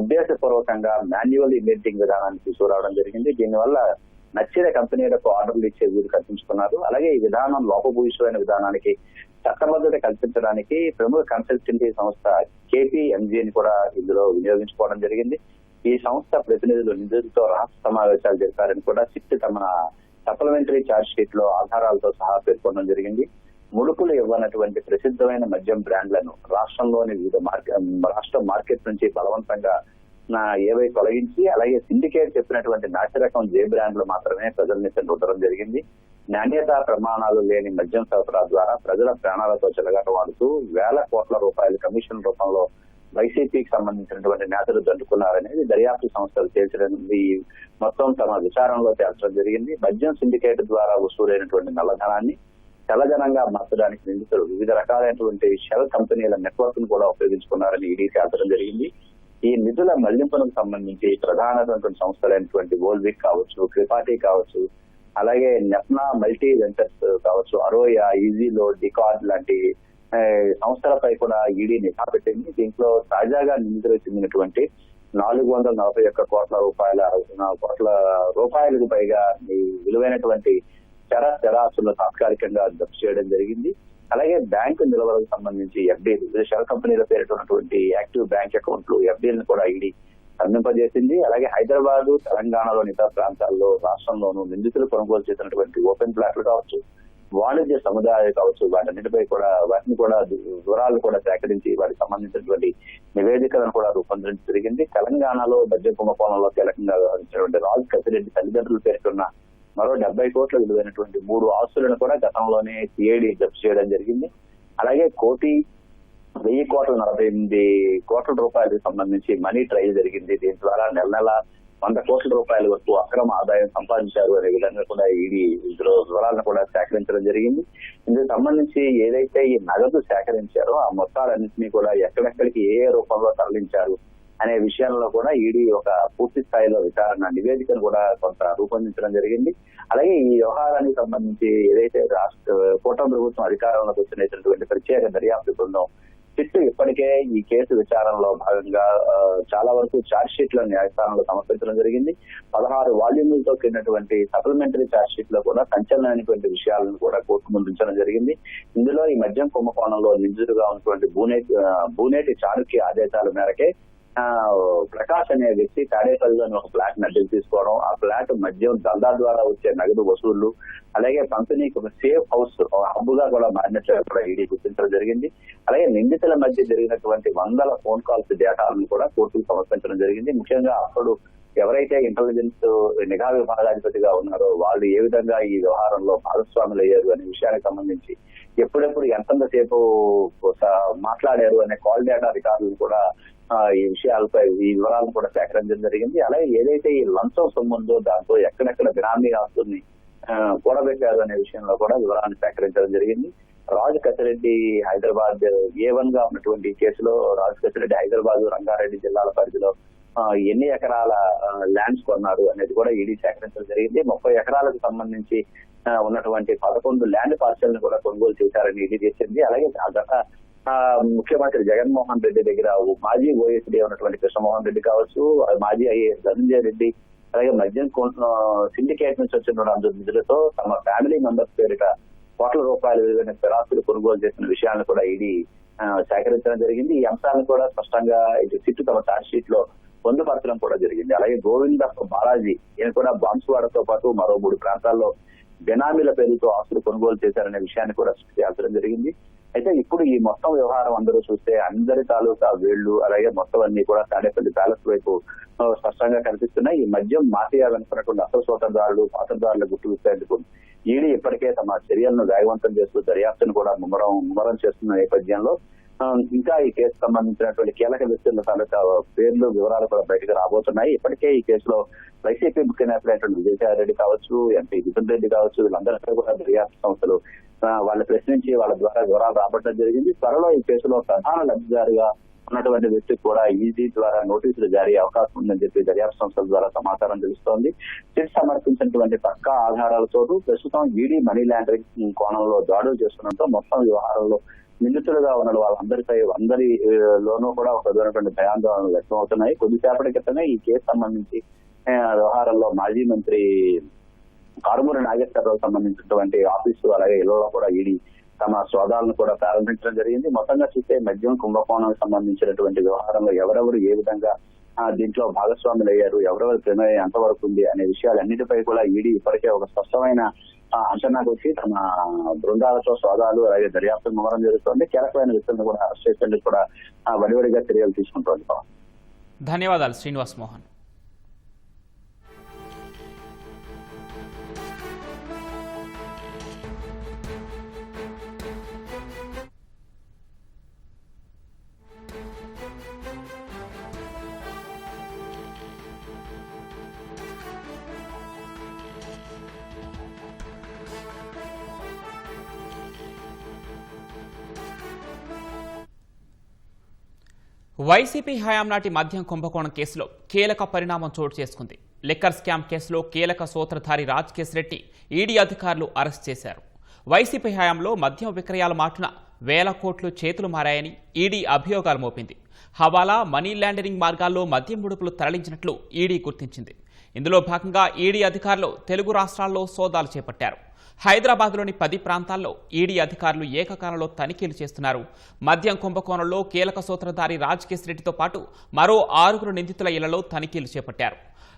ఉద్దేశపూర్వకంగా మాన్యువల్ ఇమేజింగ్ విధానాన్ని తీసుకురావడం జరిగింది. దీనివల్ల నచ్చిన కంపెనీలకు ఆర్డర్లు ఇచ్చే వీలు కల్పించుకున్నారు. అలాగే ఈ విధానం లోపభూయిష్టమైన విధానానికి చట్టబద్ధత కల్పించడానికి ప్రముఖ కన్సల్టెన్సీ సంస్థ KPMGని కూడా ఇందులో వినియోగించుకోవడం జరిగింది. ఈ సంస్థ ప్రతినిధులు నిధులతో రాష్ట్ర సమావేశాలు జరిపారని కూడా సిట్ తమ సప్లిమెంటరీ ఛార్జ్ షీట్ లో ఆధారాలతో సహా పేర్కొనడం జరిగింది. ముడుపులు ఇవ్వనటువంటి ప్రసిద్ధమైన మద్యం బ్రాండ్లను రాష్ట్రంలోని వివిధ రాష్ట్ర మార్కెట్ నుంచి బలవంతంగా ఏవై తొలగించి, అలాగే సిండికేట్ చెప్పినటువంటి నాసిరకం జే బ్రాండ్లు మాత్రమే ప్రజల్ని రుద్దడం జరిగింది. నాణ్యతా ప్రమాణాలు లేని మద్యం సరఫరా ద్వారా ప్రజల ప్రాణాలతో చెలగాటమాడుతూ వేల కోట్ల రూపాయల కమిషన్ రూపంలో వైసీపీకి సంబంధించినటువంటి నేతలు దండుకున్నారనేది దర్యాప్తు సంస్థలు తేల్చడానికి మొత్తం తమ విచారణలో తేల్చడం జరిగింది. మద్యం సిండికేట్ ద్వారా వసూలైనటువంటి నల్లధనాన్ని తెల్లధనంగా మార్చడానికి నిందితులు వివిధ రకాలైనటువంటి షెల్ కంపెనీల నెట్వర్క్ ను కూడా ఉపయోగించుకున్నారని ఈడీ తేల్చడం జరిగింది. ఈ నిధుల మళ్లింపులకు సంబంధించి ప్రధానమైనటువంటి సంస్థలైనటువంటి వోల్విక్ కావచ్చు, క్రిపాటీ కావచ్చు, అలాగే నెప్నా మల్టీ వెంచర్స్ కావచ్చు, అరోయా, ఈజీలో, డికార్డ్ లాంటి సంస్థలపై కూడా ఈడీ నిఘా పెట్టింది. దీంట్లో తాజాగా నిందితులకు చెందినటువంటి 441 కోట్ల రూపాయలకు పైగా ఈ విలువైనటువంటి చరాస్తులను తాత్కాలికంగా జప్తు చేయడం జరిగింది. అలాగే బ్యాంకు నిల్వలకు సంబంధించి ఎఫ్డీలు, వివిధ షెల్ కంపెనీల పేరున్నటువంటి యాక్టివ్ బ్యాంక్ అకౌంట్లు, ఎఫ్డీలను కూడా ఈడీ స్తంభింపజేసింది. అలాగే హైదరాబాద్, తెలంగాణలోని ఇతర ప్రాంతాల్లో, రాష్ట్రంలోనూ నిందితులు కొనుగోలు చేసినటువంటి ఓపెన్ ప్లాట్లు కావచ్చు, వాణిజ్య సముదాయాలు కావచ్చు, వాటిని కూడా వివరాలు కూడా సేకరించి వాటికి సంబంధించినటువంటి నివేదికలను కూడా రూపొందించడం జరిగింది. తెలంగాణలో మద్యం కుంభకోణంలో కీలకంగా వ్యవహరించినటువంటి రాజ్ కసిరెడ్డి తల్లిదండ్రులు పేర్కొన్న మరో 70 కోట్ల విలువైనటువంటి 3 ఆస్తులను కూడా గతంలోనే సిఐడి జప్తు చేయడం జరిగింది. అలాగే 1,048 కోట్ల రూపాయలకు సంబంధించి మనీ ట్రయల్ జరిగింది. దీని ద్వారా నెల 100 కోట్ల రూపాయల వరకు అక్రమ ఆదాయం సంపాదించారు అనే విధంగా కూడా ఈడీ ఇందులో వివరాలను కూడా సేకరించడం జరిగింది. ఇందుకు సంబంధించి ఏదైతే ఈ నగదు సేకరించారో ఆ మొత్తాలన్నింటినీ కూడా ఎక్కడెక్కడికి ఏ రూపంలో తరలించారు అనే విషయంలో కూడా ఈడీ ఒక పూర్తి స్థాయిలో విచారణ నివేదికను కూడా కొంత రూపొందించడం జరిగింది. అలాగే ఈ వ్యవహారానికి సంబంధించి ఏదైతే కూటమి ప్రభుత్వం అధికారంలోకి వచ్చినటువంటి ప్రత్యేక దర్యాప్తు బృందం సిట్ ఇప్పటికే ఈ కేసు విచారణలో భాగంగా చాలా వరకు ఛార్జ్ షీట్లను న్యాయస్థానంలో సమర్పించడం జరిగింది. 16 వాల్యూములతో కూడినటువంటి సప్లిమెంటరీ ఛార్జ్ షీట్ లో కూడా సంచలనమైనటువంటి విషయాలను కూడా కోర్టు ముందు ఉంచడం జరిగింది. ఇందులో ఈ మద్యం కుంభకోణంలో నిందితుడుగా ఉన్నటువంటి బూనేటి చాణక్య ఆదేశాల మేరకే ప్రకాష్ అనే వ్యక్తి తాడేపల్లిలోని ఒక ఫ్లాట్ అద్దెకు తీసుకోవడం, ఆ ఫ్లాట్ మద్యం దందా ద్వారా వచ్చే నగదు వసూళ్లు, అలాగే కంపెనీకి ఒక సేఫ్ హౌస్ హబ్బుగా కూడా మారినట్లు కూడా ఈడీ గుర్తించడం జరిగింది. అలాగే నిందితుల మధ్య జరిగినటువంటి వందల ఫోన్ కాల్స్ డేటాలను కూడా కోర్టుకు సమర్పించడం జరిగింది. ముఖ్యంగా అప్పుడు ఎవరైతే ఇంటెలిజెన్స్ నిఘా విభాగాధిపతిగా ఉన్నారో వాళ్ళు ఏ విధంగా ఈ వ్యవహారంలో భాగస్వాములు అయ్యారు అనే విషయానికి సంబంధించి ఎప్పుడెప్పుడు ఎంతసేపు మాట్లాడారు అనే కాల్ డేటా రికార్డులు కూడా ఈ విషయాలపై ఈ వివరాలను కూడా సేకరించడం జరిగింది. అలాగే ఏదైతే ఈ లంచం సొమ్ముందో దాంతో ఎక్కడెక్కడ బినామీ ఆస్తుల్ని కూడబెట్టారు అనే విషయంలో కూడా వివరాలను సేకరించడం జరిగింది. రాజు కసిరెడ్డి హైదరాబాద్ A1 గా ఉన్నటువంటి కేసులో రాజు కసిరెడ్డి హైదరాబాద్ రంగారెడ్డి జిల్లాల పరిధిలో ఎన్ని ఎకరాల ల్యాండ్స్ కొన్నారు అనేది కూడా ఈడీ సేకరించడం జరిగింది. 30 ఎకరాలకు సంబంధించి ఉన్నటువంటి 11 ల్యాండ్ పార్సెల్ ని కూడా కొనుగోలు చేశారని ఈడీ చేసింది. అలాగే గత ముఖ్యమంత్రి జగన్మోహన్ రెడ్డి దగ్గర మాజీ ఓఎస్డీ ఉన్నటువంటి కృష్ణమోహన్ రెడ్డి కావచ్చు, మాజీ ఐఏఎస్ ధనంజయ రెడ్డి, అలాగే మద్యం సిండికేట్ నుంచి వచ్చిన నిధులతో తమ ఫ్యామిలీ మెంబర్స్ పేరిట కోట్ల రూపాయల విలువైన స్థిరాస్తులు కొనుగోలు చేసిన విషయాలను కూడా ఈడీ సేకరించడం జరిగింది. ఈ అంశాలను కూడా స్పష్టంగా ఇటు సిట్టు తమ ఛార్జ్ షీట్ లో పొందుపరచడం కూడా జరిగింది. అలాగే గోవింద బాలాజీ ఈయన కూడా బాన్సువాడతో పాటు మరో 3 ప్రాంతాల్లో బెనామీల పేరుతో ఆస్తులు కొనుగోలు చేశారనే విషయాన్ని కూడా చేర్చడం జరిగింది. అయితే ఇప్పుడు ఈ మొత్తం వ్యవహారం అందరూ చూస్తే అందరి తాలూకా వేళ్లు అలాగే మొత్తం అన్ని కూడా తాడేపల్లి ప్యాలెస్ వైపు స్పష్టంగా కనిపిస్తున్నాయి. ఈ మద్యం మాఫియా వెనుకున్నటువంటి అసలు సోదరుదారులు పాత్రదారుల గుర్తు విప్పేందుకు ఈడీ ఇప్పటికే తమ చర్యలను వేగవంతం చేస్తూ దర్యాప్తును కూడా ముమ్మరం చేస్తున్న నేపథ్యంలో ఇంకా ఈ కేసు సంబంధించినటువంటి కీలక వ్యక్తుల తాలూకా పేర్లు వివరాలు కూడా బయటకు రాబోతున్నాయి. ఇప్పటికే ఈ కేసులో వైసీపీ ముఖ్య నేతలైనటువంటి విజయసాయి రెడ్డి కావచ్చు, ఎంపీ మిథున్ రెడ్డి కావచ్చు, వీళ్ళందరికీ కూడా దర్యాప్తు సంస్థలు వాళ్ళు ప్రశ్నించి వాళ్ళ ద్వారా వివరాలు రాబట్టడం జరిగింది. త్వరలో ఈ కేసులో ప్రధాన లబ్ధిదారుగా ఉన్నటువంటి వ్యక్తికి కూడా ఈడీ ద్వారా నోటీసులు జారీ అవకాశం ఉందని చెప్పి దర్యాప్తు సంస్థల ద్వారా సమాచారం తెలుస్తోంది. సిట్ సమర్పించినటువంటి పక్కా ఆధారాలతో ప్రస్తుతం ఈడీ మనీ లాండరింగ్ కోణంలో దాడులు చేస్తుండటంతో మొత్తం వ్యవహారంలో నిందితులుగా ఉన్న అందరిలోనూ కూడా ఒక విధమైనటువంటి భయాందోళనలు వ్యక్తం అవుతున్నాయి. కొద్దిసేపటి క్రితమే ఈ కేసు సంబంధించి వ్యవహారంలో మాజీ మంత్రి కారుమూరి నాగేశ్వరరావు సంబంధించినటువంటి ఆఫీసు అలాగే ఇళ్లలో కూడా ఈడీ తమ సోదాలను కూడా ప్రారంభించడం జరిగింది. మొత్తంగా చూస్తే మద్యం కుంభకోణానికి సంబంధించినటువంటి వ్యవహారంలో ఎవరెవరు ఏ విధంగా దీంట్లో భాగస్వాములు అయ్యారు, ఎవరెవరి ప్రమేయం ఎంతవరకు ఉంది అనే విషయాలన్నిటిపై కూడా ఈడీ ఇప్పటికే ఒక స్పష్టమైన అంచనాకు వచ్చి తమ బృందాలతో సోదాలు అలాగే దర్యాప్తు ముమ్మరం జరుగుతోంది. కీలకమైన వ్యక్తులను కూడా అరెస్ట్ చేసేందుకు కూడా వడివడిగా చర్యలు తీసుకుంటోంది. ధన్యవాదాలు శ్రీనివాస్ మోహన్. వైసీపీ హయాం నాటి మద్యం కుంభకోణం కేసులో కీలక పరిణామం చోటు చేసుకుంది. లిక్కర్ స్కామ్ కేసులో కీలక సూత్రధారి రాజ్ కేసిరెడ్డి ఈడీ అధికారులు అరెస్ట్ చేశారు. వైసీపీ హయాంలో మద్యం విక్రయాల మాటున వేల కోట్లు చేతులు మారాయని ఈడీ అభియోగాలు మోపింది. హవాలా, మనీ లాండరింగ్ మార్గాల్లో మద్యం ముడుపులు తరలించినట్లు ఈడీ గుర్తించింది. ఇందులో భాగంగా ఈడీ అధికారులు తెలుగు రాష్ట్రాల్లో సోదాలు చేపట్టారు. హైదరాబాద్లోని 10 ప్రాంతాల్లో ఈడీ అధికారులు ఏకకాలంలో తనిఖీలు చేస్తున్నారు. మద్యం కుంభకోణంలో కీలక సూత్రధారి రాజ్ కేసిరెడ్డితో పాటు మరో 6 నిందితుల ఇళ్లలో తనిఖీలు చేపట్టారు.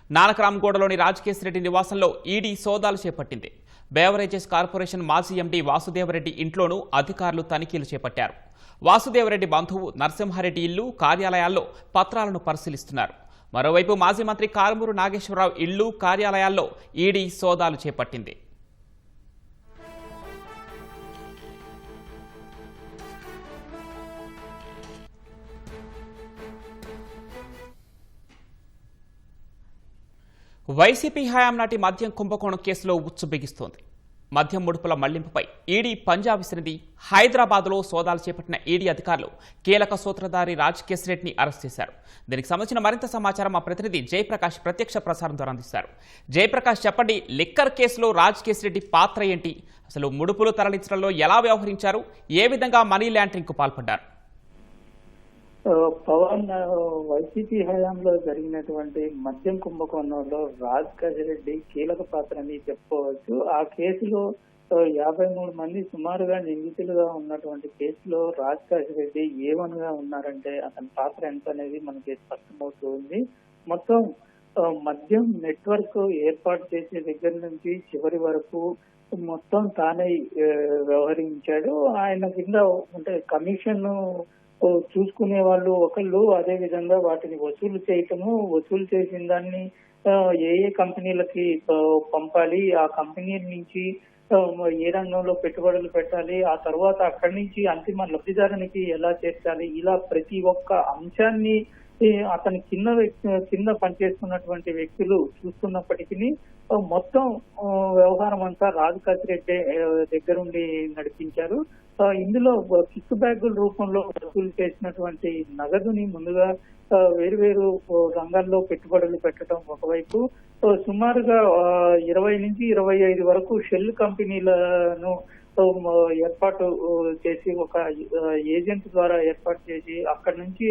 నానక్రామ్గూడలోని రాజ్ కేసిరెడ్డి నివాసంలో ఈడీ సోదాలు చేపట్టింది. బేవరేజెస్ కార్పొరేషన్ మాజీ ఎండీ వాసుదేవరెడ్డి ఇంట్లోనూ అధికారులు తనిఖీలు చేపట్టారు. వాసుదేవరెడ్డి బంధువు నరసింహారెడ్డి ఇల్లు, కార్యాలయాల్లో పత్రాలను పరిశీలిస్తున్నారు. మరోవైపు మాజీ మంత్రి కారుమూరి నాగేశ్వరరావు ఇళ్లు, కార్యాలయాల్లో ఈడీ సోదాలు చేపట్టింది. వైసీపీ హయాం నాటి మద్యం కుంభకోణం కేసులో ఉచ్చు బిగిస్తోంది. మద్యం ముడుపుల మళ్లింపుపై ఈడీ పంజా విసిరింది. హైదరాబాద్లో సోదాలు చేపట్టిన ఈడీ అధికారులు కీలక సూత్రధారి రాజ్ కేసిరెడ్డిని అరెస్ట్ చేశారు. దీనికి సంబంధించిన మరింత సమాచారం మా ప్రతినిధి జయప్రకాష్ ప్రత్యక్ష ప్రసారం ద్వారా అందిస్తారు. జయప్రకాష్, చెప్పండి, లిక్కర్ కేసులో రాజ్ కేసిరెడ్డి పాత్ర ఏంటి? అసలు ముడుపులు తరలించడంలో ఎలా వ్యవహరించారు? ఏ విధంగా మనీ లాండరింగ్కు పాల్పడ్డారు? పవన్, వైసీపీ హయాంలో జరిగినటువంటి మద్యం కుంభకోణంలో రాజ్ కేసిరెడ్డి కీలక పాత్రని చెప్పుకోవచ్చు. ఆ కేసులో 53 మంది సుమారుగా నిందితులుగా ఉన్నటువంటి కేసులో రాజ్ కేసిరెడ్డి A1 గా ఉన్నారంటే అతని పాత్ర ఎంత అనేది మనకి స్పష్టమవుతూ ఉంది. మొత్తం మద్యం నెట్వర్క్ ఏర్పాటు చేసే దగ్గర నుంచి చివరి వరకు మొత్తం తానే వ్యవహరించాడు. ఆయన కింద అంటే కమిషన్ చూసుకునే వాళ్ళు ఒకళ్ళు, అదే విధంగా వాటిని వసూలు చేయటము, వసూలు చేసిన దాన్ని ఏ ఏ కంపెనీలకి పంపాలి, ఆ కంపెనీల నుంచి ఏ రంగంలో పెట్టుబడులు పెట్టాలి, ఆ తర్వాత అక్కడి నుంచి అంతిమ లబ్ధిదారునికి ఎలా చేర్చాలి, ఇలా ప్రతి ఒక్క అంశాన్ని అతని కింద పనిచేస్తున్నటువంటి వ్యక్తులు చూస్తున్నప్పటికీ మొత్తం వ్యవహారం అంతా రాజు కసిరెడ్డి దగ్గరుండి నడిపించారు. ఇందులో కిక్ బ్యాగుల రూపంలో వసూలు చేసినటువంటి నగదుని ముందుగా వేరు రంగాల్లో పెట్టుబడులు పెట్టడం ఒకవైపు, సుమారుగా 20 నుంచి 25 వరకు షెల్ కంపెనీలను ఏర్పాటు చేసి ఒక ఏజెంట్ ద్వారా ఏర్పాటు చేసి అక్కడి నుంచి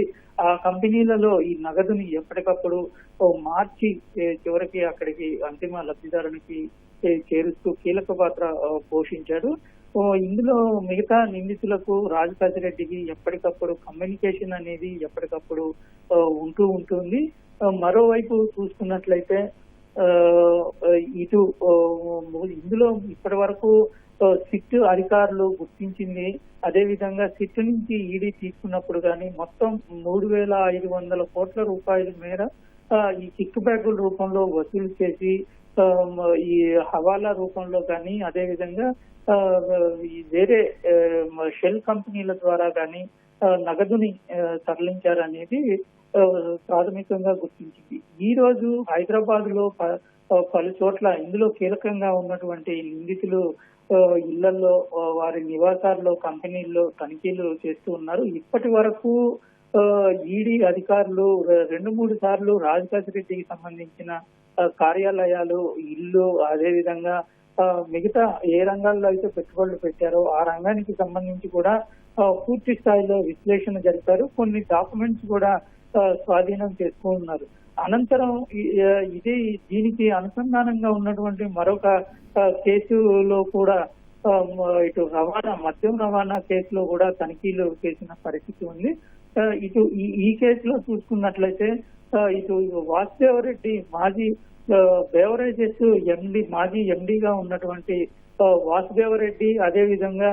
ఆ కంపెనీలలో ఈ నగదుని ఎప్పటికప్పుడు మార్చి చివరికి అక్కడికి అంతిమ లబ్ధిదారునికి చేరుస్తూ కీలక పాత్ర పోషించాడు. ఇందులో మిగతా నిందితులకు రాజు కసిరెడ్డికి ఎప్పటికప్పుడు కమ్యూనికేషన్ అనేది ఎప్పటికప్పుడు ఉంటుంది. మరోవైపు చూసుకున్నట్లయితే ఇటు ఇందులో ఇప్పటి వరకు సిట్ అధికారులు గుర్తించింది, అదే విధంగా సిట్ నుంచి ఈడీ తీసుకున్నప్పుడు కానీ మొత్తం 3,500 కోట్ల రూపాయల మేర ఈ కిక్ బ్యాగుల రూపంలో వసూలు చేసి ఈ హవాలా రూపంలో కానీ అదే విధంగా వేరే షెల్ కంపెనీల ద్వారా కానీ నగదుని తరలించారనేది ప్రాథమికంగా గుర్తించింది. ఈ రోజు హైదరాబాద్ లో పలు చోట్ల ఇందులో కీలకంగా ఉన్నటువంటి నిందితులు ఇళ్లలో వారి నివాసాల్లో కంపెనీల్లో తనిఖీలు చేస్తూ ఉన్నారు. ఇప్పటి వరకు ఈడీ అధికారులు 2-3 సార్లు రాజు కసిరెడ్డికి సంబంధించిన కార్యాలయాలు, ఇల్లు, అదే విధంగా మిగతా ఏ రంగాల్లో అయితే పెట్టుబడులు పెట్టారో ఆ రంగానికి సంబంధించి కూడా పూర్తి స్థాయిలో విశ్లేషణ జరిపారు. కొన్ని డాక్యుమెంట్స్ కూడా స్వాధీనం చేసుకున్నారు. అనంతరం దీనికి అనుసంధానంగా ఉన్నటువంటి మరొక కేసులో కూడా ఇటు మద్యం రవాణా కేసులో కూడా తనిఖీలు చేసిన పరిస్థితి ఉంది. ఇటు ఈ కేసులో చూసుకున్నట్లయితే ఇటు వాసుదేవరెడ్డి మాజీ బేవరేజెస్ మాజీ ఎండీగా ఉన్నటువంటి వాసుదేవరెడ్డి, అదే విధంగా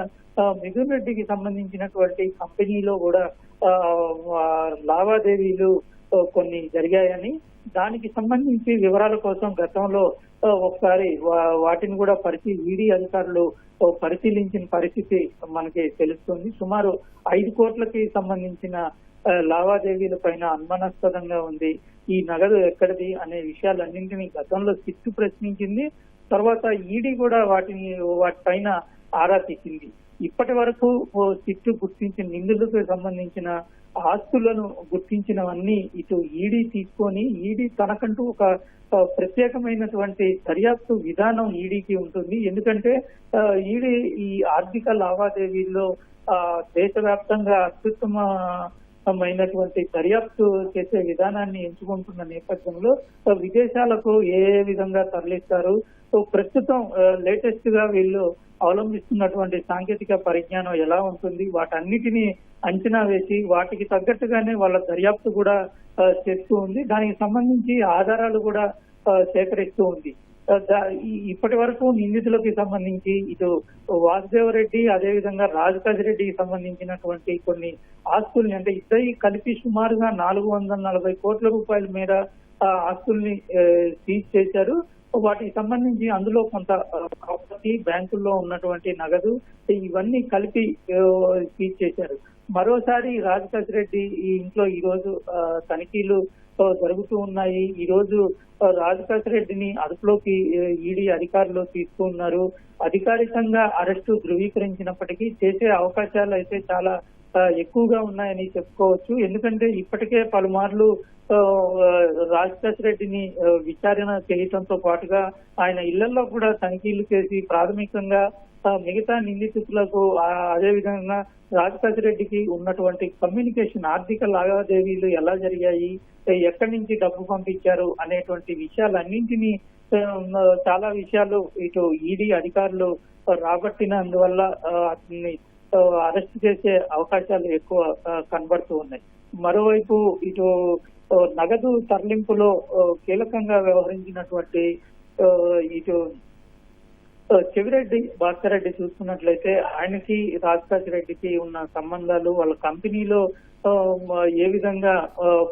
మిథున్ రెడ్డికి సంబంధించినటువంటి కంపెనీలో కూడా లావాదేవీలు కొన్ని జరిగాయని, దానికి సంబంధించి వివరాల కోసం గతంలో ఒకసారి వాటిని కూడా ఈడీ అధికారులు పరిశీలించిన పరిస్థితి మనకి తెలుస్తుంది. సుమారు 5 కోట్లకి సంబంధించిన లావాదేవీల పైన అనుమానాస్పదంగా ఉంది. ఈ నగదు ఎక్కడిది అనే విషయాలన్నింటినీ గతంలో సిట్టు ప్రశ్నించింది. తర్వాత ఈడీ కూడా వాటిపైన ఆరా తీసింది. ఇప్పటి వరకు సిట్టు గుర్తించిన నిందితులకు సంబంధించిన ఆస్తులను గుర్తించినవన్నీ ఇటు ఈడీ తీసుకొని, ఈడీ తనకంటూ ఒక ప్రత్యేకమైనటువంటి దర్యాప్తు విధానం ఈడీకి ఉంటుంది. ఎందుకంటే ఈడీ ఈ ఆర్థిక లావాదేవీల్లో దేశవ్యాప్తంగా అత్యుత్తమమైనటువంటి దర్యాప్తు చేసే విధానాన్ని ఎంచుకుంటున్న నేపథ్యంలో విదేశాలకు ఏ విధంగా తరలిస్తారు, ప్రస్తుతం లేటెస్ట్ గా వీళ్ళు అవలంబిస్తున్నటువంటి సాంకేతిక పరిజ్ఞానం ఎలా ఉంటుంది, వాటన్నిటినీ అంచనా వేసి వాటికి తగ్గట్టుగానే వాళ్ళ దర్యాప్తు కూడా చేస్తూ ఉంది. దానికి సంబంధించి ఆధారాలు కూడా సేకరిస్తూ ఉంది. ఇప్పటి వరకు నిందితులకి సంబంధించి ఇటు వాసుదేవరెడ్డి, అదేవిధంగా రాజు కసిరెడ్డికి సంబంధించినటువంటి కొన్ని ఆస్తుల్ని, అంటే ఇద్దరి కలిపి సుమారుగా 440 కోట్ల రూపాయల మేర ఆస్తుల్ని సీజ్ చేశారు. వాటికి సంబంధించి అందులో కొంత ప్రాపర్టీ, బ్యాంకుల్లో ఉన్నటువంటి నగదు, ఇవన్నీ కలిపి సీజ్ చేశారు. మరోసారి రాజు కసిరెడ్డి ఈ ఇంట్లో ఈ రోజు తనిఖీలు జరుగుతూ ఉన్నాయి. ఈ రోజు రాజు కసిరెడ్డిని అదుపులోకి ఈడీ అధికారులు తీసుకున్నారు. అధికారికంగా అరెస్టు ధృవీకరించినప్పటికీ చేసే అవకాశాలు అయితే చాలా ఎక్కువగా ఉన్నాయని చెప్పుకోవచ్చు. ఎందుకంటే ఇప్పటికే పలుమార్లు రాజు కసిరెడ్డిని విచారణ చేయడంతో పాటుగా ఆయన ఇళ్లలో కూడా తనిఖీలు చేసి ప్రాథమికంగా మిగతా నిందితులకు, అదేవిధంగా రాజు కసిరెడ్డికి ఉన్నటువంటి కమ్యూనికేషన్, ఆర్థిక లావాదేవీలు ఎలా జరిగాయి, ఎక్కడి నుంచి డబ్బు పంపించారు అనేటువంటి విషయాలన్నింటినీ చాలా విషయాలు ఇటు ఈడీ అధికారులు రాబట్టినందువల్ల అతన్ని అరెస్ట్ చేసే అవకాశాలు ఎక్కువ కనబడుతూ ఉన్నాయి. మరోవైపు ఇటు నగదు తరలింపులో కీలకంగా వ్యవహరించినటువంటి ఇటు చెవిరెడ్డి భాస్కర్ రెడ్డి చూసుకున్నట్లయితే ఆయనకి రాజు కసిరెడ్డికి ఉన్న సంబంధాలు, వాళ్ళ కంపెనీలో ఏ విధంగా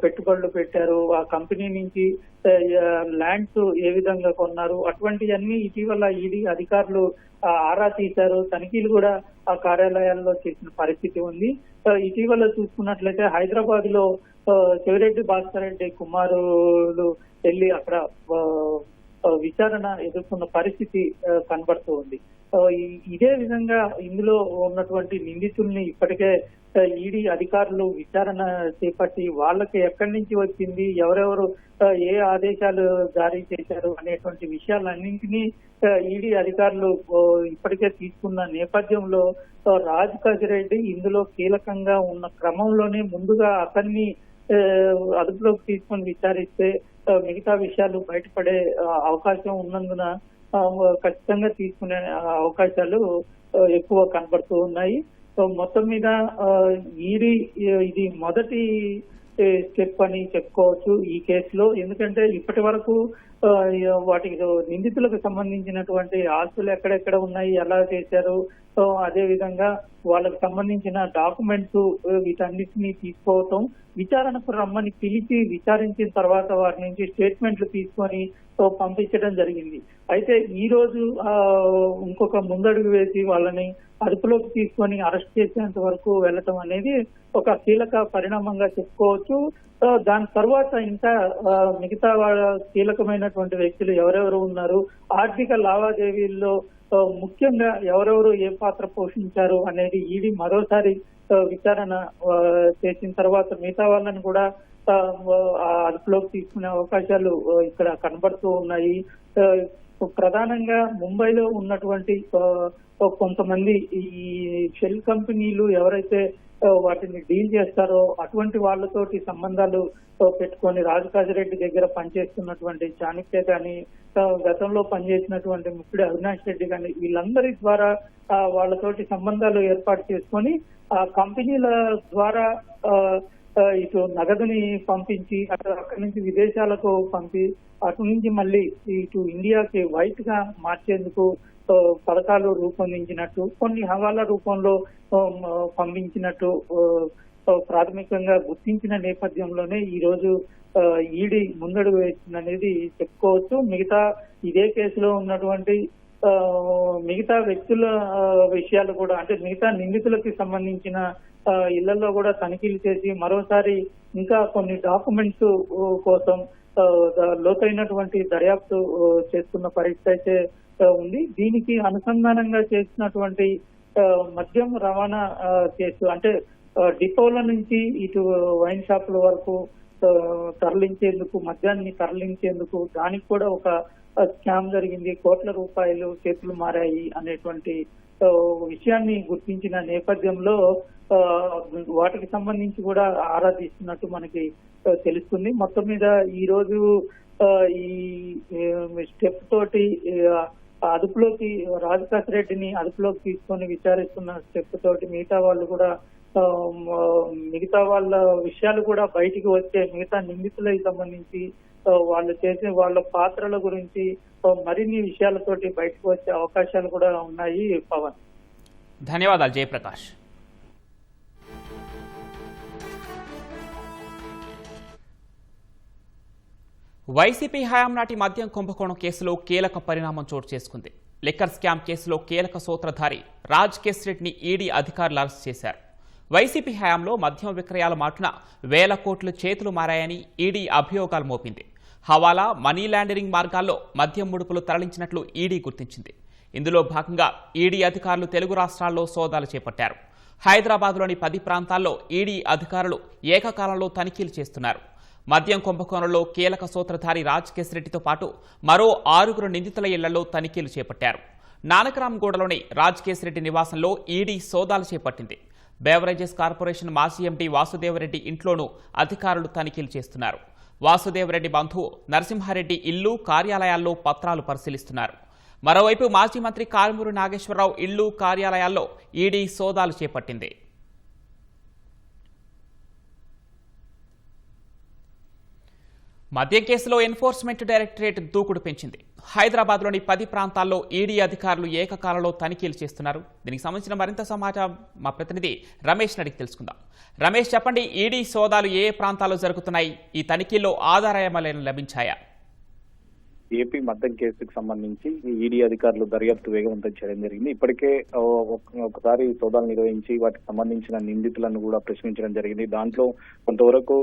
పెట్టుబడులు పెట్టారు, ఆ కంపెనీ నుంచి ల్యాండ్స్ ఏ విధంగా కొన్నారు, అటువంటివన్నీ ఇటీవల ఈడీ అధికారులు ఆరా తీశారు. తనిఖీలు కూడా ఆ కార్యాలయాల్లో చేసిన పరిస్థితి ఉంది. ఇటీవల చూసుకున్నట్లయితే హైదరాబాద్ లో చెవిరెడ్డి భాస్కర్ రెడ్డి కుమారులు వెళ్లి అక్కడ విచారణ ఎదుర్కొన్న పరిస్థితి కనబడుతూ ఉంది. ఇదే విధంగా ఇందులో ఉన్నటువంటి నిందితుల్ని ఇప్పటికే ఈడీ అధికారులు విచారణ చేపట్టి వాళ్ళకి ఎక్కడి నుంచి వచ్చింది, ఎవరెవరు ఏ ఆదేశాలు జారీ చేశారు అనేటువంటి విషయాలన్నింటినీ ఈడీ అధికారులు ఇప్పటికే తీసుకున్న నేపథ్యంలో రాజ్ కసిరెడ్డి ఇందులో కీలకంగా ఉన్న క్రమంలోనే ముందుగా అతన్ని అదుపులోకి తీసుకొని విచారిస్తే మిగతా విషయాలు బయటపడే అవకాశం ఉన్నందున ఖచ్చితంగా తీసుకునే అవకాశాలు ఎక్కువ కనబడుతూ ఉన్నాయి. మొత్తం మీద ఈడీ ఇది మొదటి స్టెప్ అని చెప్పుకోవచ్చు ఈ కేసులో. ఎందుకంటే ఇప్పటి వరకు వాటికి నిందితులకు సంబంధించినటువంటి ఆస్తులు ఎక్కడెక్కడ ఉన్నాయి, ఎలా చేశారు, అదే విధంగా వాళ్ళకు సంబంధించిన డాక్యుమెంట్స్ వీటన్నిటినీ తీసుకోవటం, విచారణకు రమ్మని పిలిచి విచారించిన తర్వాత వారి నుంచి స్టేట్మెంట్లు తీసుకొని పంపించడం జరిగింది. అయితే ఈ రోజు ఇంకొక ముందడుగు వేసి వాళ్ళని అదుపులోకి తీసుకొని అరెస్ట్ చేసేంత వరకు వెళ్ళటం అనేది ఒక కీలక పరిణామంగా చెప్పుకోవచ్చు. దాని తర్వాత ఇంకా మిగతా కీలకమైనటువంటి వ్యక్తులు ఎవరెవరు ఉన్నారు, ఆర్థిక లావాదేవీల్లో ముఖ్యంగా ఎవరెవరు ఏ పాత్ర పోషించారు అనేది ఈడీ మరోసారి విచారణ చేసిన తర్వాత మిగతా వాళ్ళని కూడా అదుపులోకి తీసుకునే అవకాశాలు ఇక్కడ కనబడుతూ ఉన్నాయి. ప్రధానంగా ముంబైలో ఉన్నటువంటి కొంతమంది ఈ షెల్ కంపెనీలు ఎవరైతే వాటిని డీల్ చేస్తారో అటువంటి వాళ్ళతోటి సంబంధాలు పెట్టుకొని రాజ్ కాజిరెడ్డి దగ్గర పనిచేస్తున్నటువంటి చాణక్య కానీ, గతంలో పనిచేసినటువంటి ముప్పిడి అవినాష్ రెడ్డి కానీ, వీళ్ళందరి ద్వారా వాళ్ళతోటి సంబంధాలు ఏర్పాటు చేసుకొని ఆ కంపెనీల ద్వారా ఇటు నగదుని పంపించి అక్కడి నుంచి విదేశాలకు పంపి అటు నుంచి మళ్ళీ ఇటు ఇండియాకి వైట్ గా మార్చేందుకు పథకాలు రూపొందించినట్టు, కొన్ని హవాలా రూపంలో పంపించినట్టు ప్రాథమికంగా గుర్తించిన నేపథ్యంలోనే ఈ రోజు ఈడీ ముందడుగు వేసిందనేది చెప్పుకోవచ్చు. మిగతా ఇదే కేసులో ఉన్నటువంటి మిగతా వ్యక్తుల విషయాలు కూడా, అంటే మిగతా నిందితులకి సంబంధించిన ఇళ్లలో కూడా తనిఖీలు చేసి మరోసారి ఇంకా కొన్ని డాక్యుమెంట్స్ కోసం లోతైనటువంటి దర్యాప్తు చేస్తున్న పరిస్థితి అయితే ఉంది. దీనికి అనుసంధానంగా చేసినటువంటి మద్యం రవాణా కేసు, అంటే డిపోల నుంచి ఇటు వైన్ షాపుల వరకు తరలించేందుకు, మద్యాన్ని తరలించేందుకు దానికి కూడా ఒక స్కామ్ జరిగింది, కోట్ల రూపాయలు చేతులు మారాయి అనేటువంటి విషయాన్ని గుర్తించిన నేపథ్యంలో వాటికి సంబంధించి కూడా ఆరా తీస్తున్నట్టు మనకి తెలుస్తుంది. మొత్తం మీద ఈ రోజు ఈ స్టెప్ తోటి అదుపులోకి రాజ్ కాసిరెడ్డిని అదుపులోకి తీసుకొని విచారిస్తున్న స్టెప్ తోటి మిగతా వాళ్ళు కూడా మిగతా వాళ్ళ విషయాలు కూడా బయటికి వచ్చే, మిగతా నిందితులకు సంబంధించి వాళ్ళు చేసే వాళ్ళ పాత్రల గురించి మరిన్ని విషయాలతోటి బయటకు వచ్చే అవకాశాలు కూడా ఉన్నాయి. పవన్, ధన్యవాదాలు జయప్రకాష్. వైసీపీ హయాం నాటి మద్యం కుంభకోణం కేసులో కీలక పరిణామం చోటు చేసుకుంది. లిక్కర్ స్కామ్ కేసులో కీలక సూత్రధారి రాజ్ కేసిరెడ్డిని ఈడీ అధికారులు అరెస్ట్ చేశారు. వైసీపీ హయాంలో మద్యం విక్రయాల మాటున వేల కోట్లు చేతులు మారాయని ఈడీ అభియోగాలు మోపింది. హవాలా, మనీ లాండరింగ్ మార్గాల్లో మద్యం ముడుపులు తరలించినట్లు ఈడీ గుర్తించింది. ఇందులో భాగంగా ఈడీ అధికారులు తెలుగు రాష్ట్రాల్లో సోదాలు చేపట్టారు. హైదరాబాద్లోని 10 ప్రాంతాల్లో ఈడీ అధికారులు ఏకకాలంలో తనిఖీలు చేస్తున్నారు. మద్యం కుంభకోణంలో కీలక సూత్రధారి రాజ్ కేసిరెడ్డితో పాటు మరో 6 నిందితుల ఇళ్లలో తనిఖీలు చేపట్టారు. నానక్రామ్గూడలోని రాజ్ కేసిరెడ్డి నివాసంలో ఈడీ సోదాలు చేపట్టింది. బేవరేజెస్ కార్పొరేషన్ మాజీ ఎండీ వాసుదేవరెడ్డి ఇంట్లోనూ అధికారులు తనిఖీలు చేస్తున్నారు. వాసుదేవరెడ్డి బంధువు నరసింహారెడ్డి ఇల్లు, కార్యాలయాల్లో పత్రాలు పరిశీలిస్తున్నారు. మరోవైపు మాజీ మంత్రి కారుమూరి నాగేశ్వరరావు ఇళ్లు, కార్యాలయాల్లో ఈడీ సోదాలు చేపట్టింది. మద్యం కేసులో ఎన్ఫోర్స్మెంట్ డైరెక్టరేట్ దూకుడు పెంచింది. హైదరాబాద్లోని 10 ప్రాంతాల్లో ఈడీ అధికారులు ఏకకాలంలో తనిఖీలు చేస్తున్నారు. దీనికి సంబంధించిన మరింత సమాచారం మా ప్రతినిధి రమేష్ అడిగి తెలుసుకుందాం. రమేష్, చెప్పండి, ఈడీ సోదాలు ఏ ప్రాంతాల్లో జరుగుతున్నాయి? ఈ తనిఖీల్లో ఆధారాలు లభించాయా? ఏపీ మద్యం కేసుకు సంబంధించి ఈడీ అధికారులు దర్యాప్తు వేగవంతం చేయడం జరిగింది. ఇప్పటికే ఒకసారి సోదాలు నిర్వహించి వాటికి సంబంధించిన నిందితులను కూడా ప్రశ్నించడం జరిగింది. దాంట్లో కొంతవరకు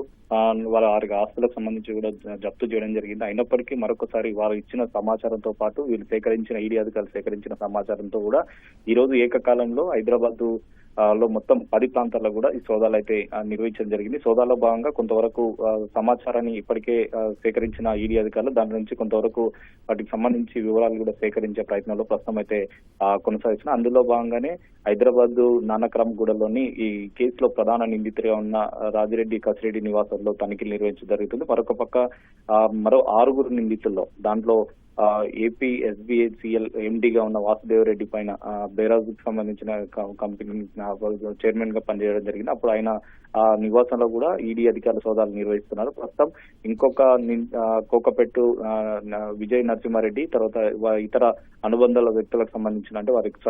వారి ఆస్తులకు సంబంధించి కూడా జప్తు చేయడం జరిగింది. అయినప్పటికీ మరొకసారి వారు ఇచ్చిన సమాచారంతో పాటు వీళ్ళు సేకరించిన ఈడీ అధికారులు సేకరించిన సమాచారంతో కూడా ఈ రోజు ఏకకాలంలో హైదరాబాద్ లో మొత్తం 10 ప్రాంతాల్లో కూడా ఈ సోదాలు అయితే నిర్వహించడం జరిగింది. సోదాలో భాగంగా కొంతవరకు సమాచారాన్ని ఇప్పటికే సేకరించిన ఈడీ అధికారులు దాని నుంచి కొంతవరకు వాటికి సంబంధించి వివరాలు కూడా సేకరించే ప్రయత్నంలో ప్రస్తుతం అయితే కొనసాగిస్తున్నారు. అందులో భాగంగానే హైదరాబాద్ నానక్రామ్గూడలోని ఈ కేసులో ప్రధాన నిందితుడిగా ఉన్న రాజిరెడ్డి కసిరెడ్డి నివాసంలో తనిఖీలు నిర్వహించడం జరుగుతుంది. మరొక పక్క మరో 6 నిందితుల్లో దాంట్లో ఏపీ SBICL ఎండీగా ఉన్న వాసుదేవరెడ్డి పైన బేరాజుకు సంబంధించిన కంపెనీ చైర్మన్ గా పనిచేయడం జరిగింది. అప్పుడు ఆయన నివాసంలో కూడా ఈడీ అధికారుల సోదాలు నిర్వహిస్తున్నారు. ప్రస్తుతం ఇంకొక కోకపెట్టు విజయ్ నరసింహారెడ్డి, తర్వాత ఇతర అనుబంధాల వ్యక్తులకు సంబంధించిన అంటే వారికి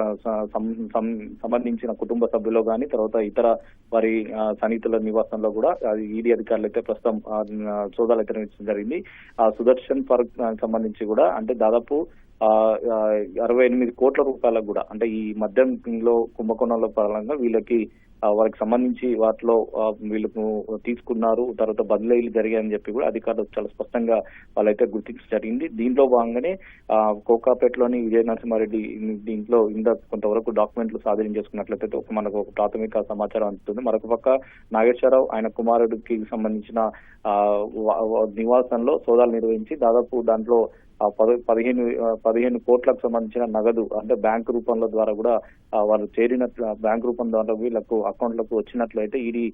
సంబంధించిన కుటుంబ సభ్యులు కానీ తర్వాత ఇతర వారి సన్నిహితుల నివాసంలో కూడా ఈడీ అధికారులు అయితే ప్రస్తుతం సోదాలు అయితే నిర్వహించడం జరిగింది. సుదర్శన్ పార్క్ సంబంధించి కూడా అంటే దాదాపు 68 కోట్ల రూపాయలకు కూడా అంటే ఈ మద్యంలో కుంభకోణంలో పరంగా వారికి సంబంధించి వాటిలో వీళ్ళకు తీసుకున్నారు, తర్వాత బదిలీలు జరిగాయని చెప్పి కూడా అధికారులు చాలా స్పష్టంగా వాళ్ళైతే గుర్తించడం జరిగింది. దీంట్లో భాగంగానే కోకాపేటలోని విజయ నరసింహారెడ్డి దీంట్లో కొంతవరకు డాక్యుమెంట్లు స్వాధీనం చేసుకున్నట్లయితే మనకు ఒక ప్రాథమిక సమాచారం అందుతుంది. మరొక పక్క నాగేశ్వరరావు ఆయన కుమారుడికి సంబంధించిన నివాసంలో సోదాలు నిర్వహించి దాదాపు దాంట్లో 15 కోట్లకు సంబంధించిన నగదు అంటే బ్యాంకు రూపంలో ద్వారా కూడా వాళ్ళు చేరినట్లు బ్యాంకు రూపం ద్వారా వీళ్ళకు అకౌంట్లకు వచ్చినట్లయితే ఈడీ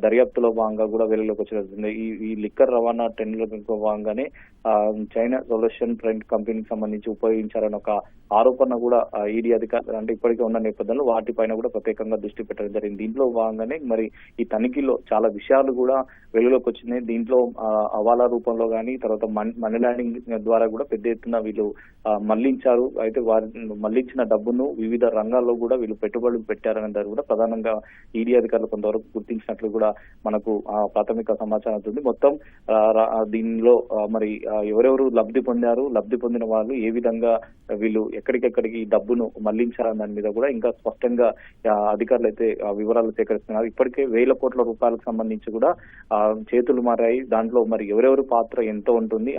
దర్యాప్తులో భాగంగా కూడా వెలుగులోకి వచ్చినట్టుంది. ఈ లిక్కర్ రవాణా టెండర్లకు భాగంగానే చైనా సొల్యూషన్ ఫ్రంట్ కంపెనీకి సంబంధించి ఉపయోగించారని ఒక ఆరోపణ కూడా ఈడీ అధికారులు అంటే ఇప్పటికే ఉన్న నేపథ్యంలో వాటిపైన కూడా ప్రత్యేకంగా దృష్టి పెట్టడం జరిగింది. దీంట్లో భాగంగానే మరి ఈ తనిఖీలో చాలా విషయాలు కూడా వెలుగులోకి వచ్చినాయి. దీంట్లో హవాలా రూపంలో కానీ తర్వాత మనీ లాండరింగ్ ద్వారా కూడా పెద్ద ఎత్తున వీళ్ళు మళ్లించారు. అయితే వారి మళ్లించిన డబ్బును వివిధ రంగాల్లో కూడా వీళ్ళు పెట్టుబడులు పెట్టారనే దాన్ని కూడా ప్రధానంగా ఈడీ అధికారులు కొంతవరకు గుర్తించినట్లు కూడా మనకు ప్రాథమిక సమాచారం ఉంటుంది. మొత్తం దీనిలో మరి ఎవరెవరు లబ్ధి పొందారు, లబ్ధి పొందిన వాళ్ళు ఏ విధంగా వీళ్ళు ఎక్కడికెక్కడికి డబ్బును మళ్లించారన్న దాని మీద కూడా ఇంకా స్పష్టంగా అధికారులు అయితే వివరాలు సేకరిస్తున్నారు. ఇప్పటికే 1000 కోట్ల రూపాయలకు సంబంధించి కూడా చేతులు మారాయి. దాంట్లో మరి ఎవరెవరి పాత్ర ఎంత ఉంటుంది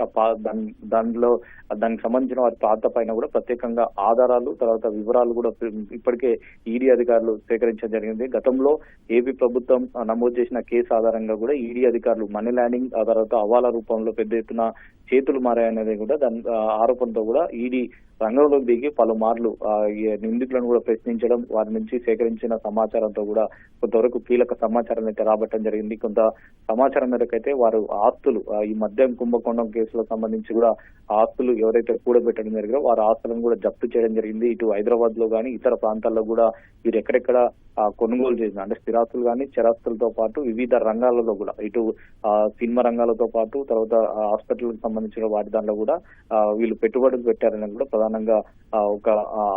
దానికి సంబంధించిన వారి పాత్ర పైన కూడా ప్రత్యేకంగా ఆధారాలు తర్వాత వివరాలు కూడా ఇప్పటికే ఈడీ అధికారులు సేకరించడం జరిగింది. గతంలో ఏపీ ప్రభుత్వం నమోదు చేసిన కేసు ఆధారంగా కూడా ఈడీ అధికారులు మనీ లాండరింగ్ ఆ తర్వాత హవాలా రూపంలో పెద్ద ఎత్తున చేతులు మారాయనేది కూడా దాని ఆరోపణతో కూడా ఈడీ రంగంలోకి దిగి పలుమార్లు నిందితులను కూడా ప్రశ్నించడం, వారి నుంచి సేకరించిన సమాచారంతో కూడా కొంతవరకు కీలక సమాచారం అయితే రాబట్టడం జరిగింది. కొంత సమాచారం మేరకైతే వారు ఆస్తులు ఈ మద్యం కుంభకోణం కేసులకు సంబంధించి కూడా ఆస్తులు ఎవరైతే కూడబెట్టడం జరిగిందో వారి ఆస్తులను కూడా జప్తు చేయడం జరిగింది. ఇటు హైదరాబాద్ లో కానీ ఇతర ప్రాంతాల్లో కూడా వీరు ఎక్కడెక్కడ కొనుగోలు చేసిన అంటే స్థిరాస్తులు కానీ చరాస్తులతో పాటు వివిధ రంగాలలో కూడా ఇటు సినిమా రంగాలతో పాటు తర్వాత హాస్పిటల్కి సంబంధించిన వాటి దాంట్లో కూడా వీళ్ళు పెట్టుబడులు పెట్టారని కూడా ప్రధానంగా ఒక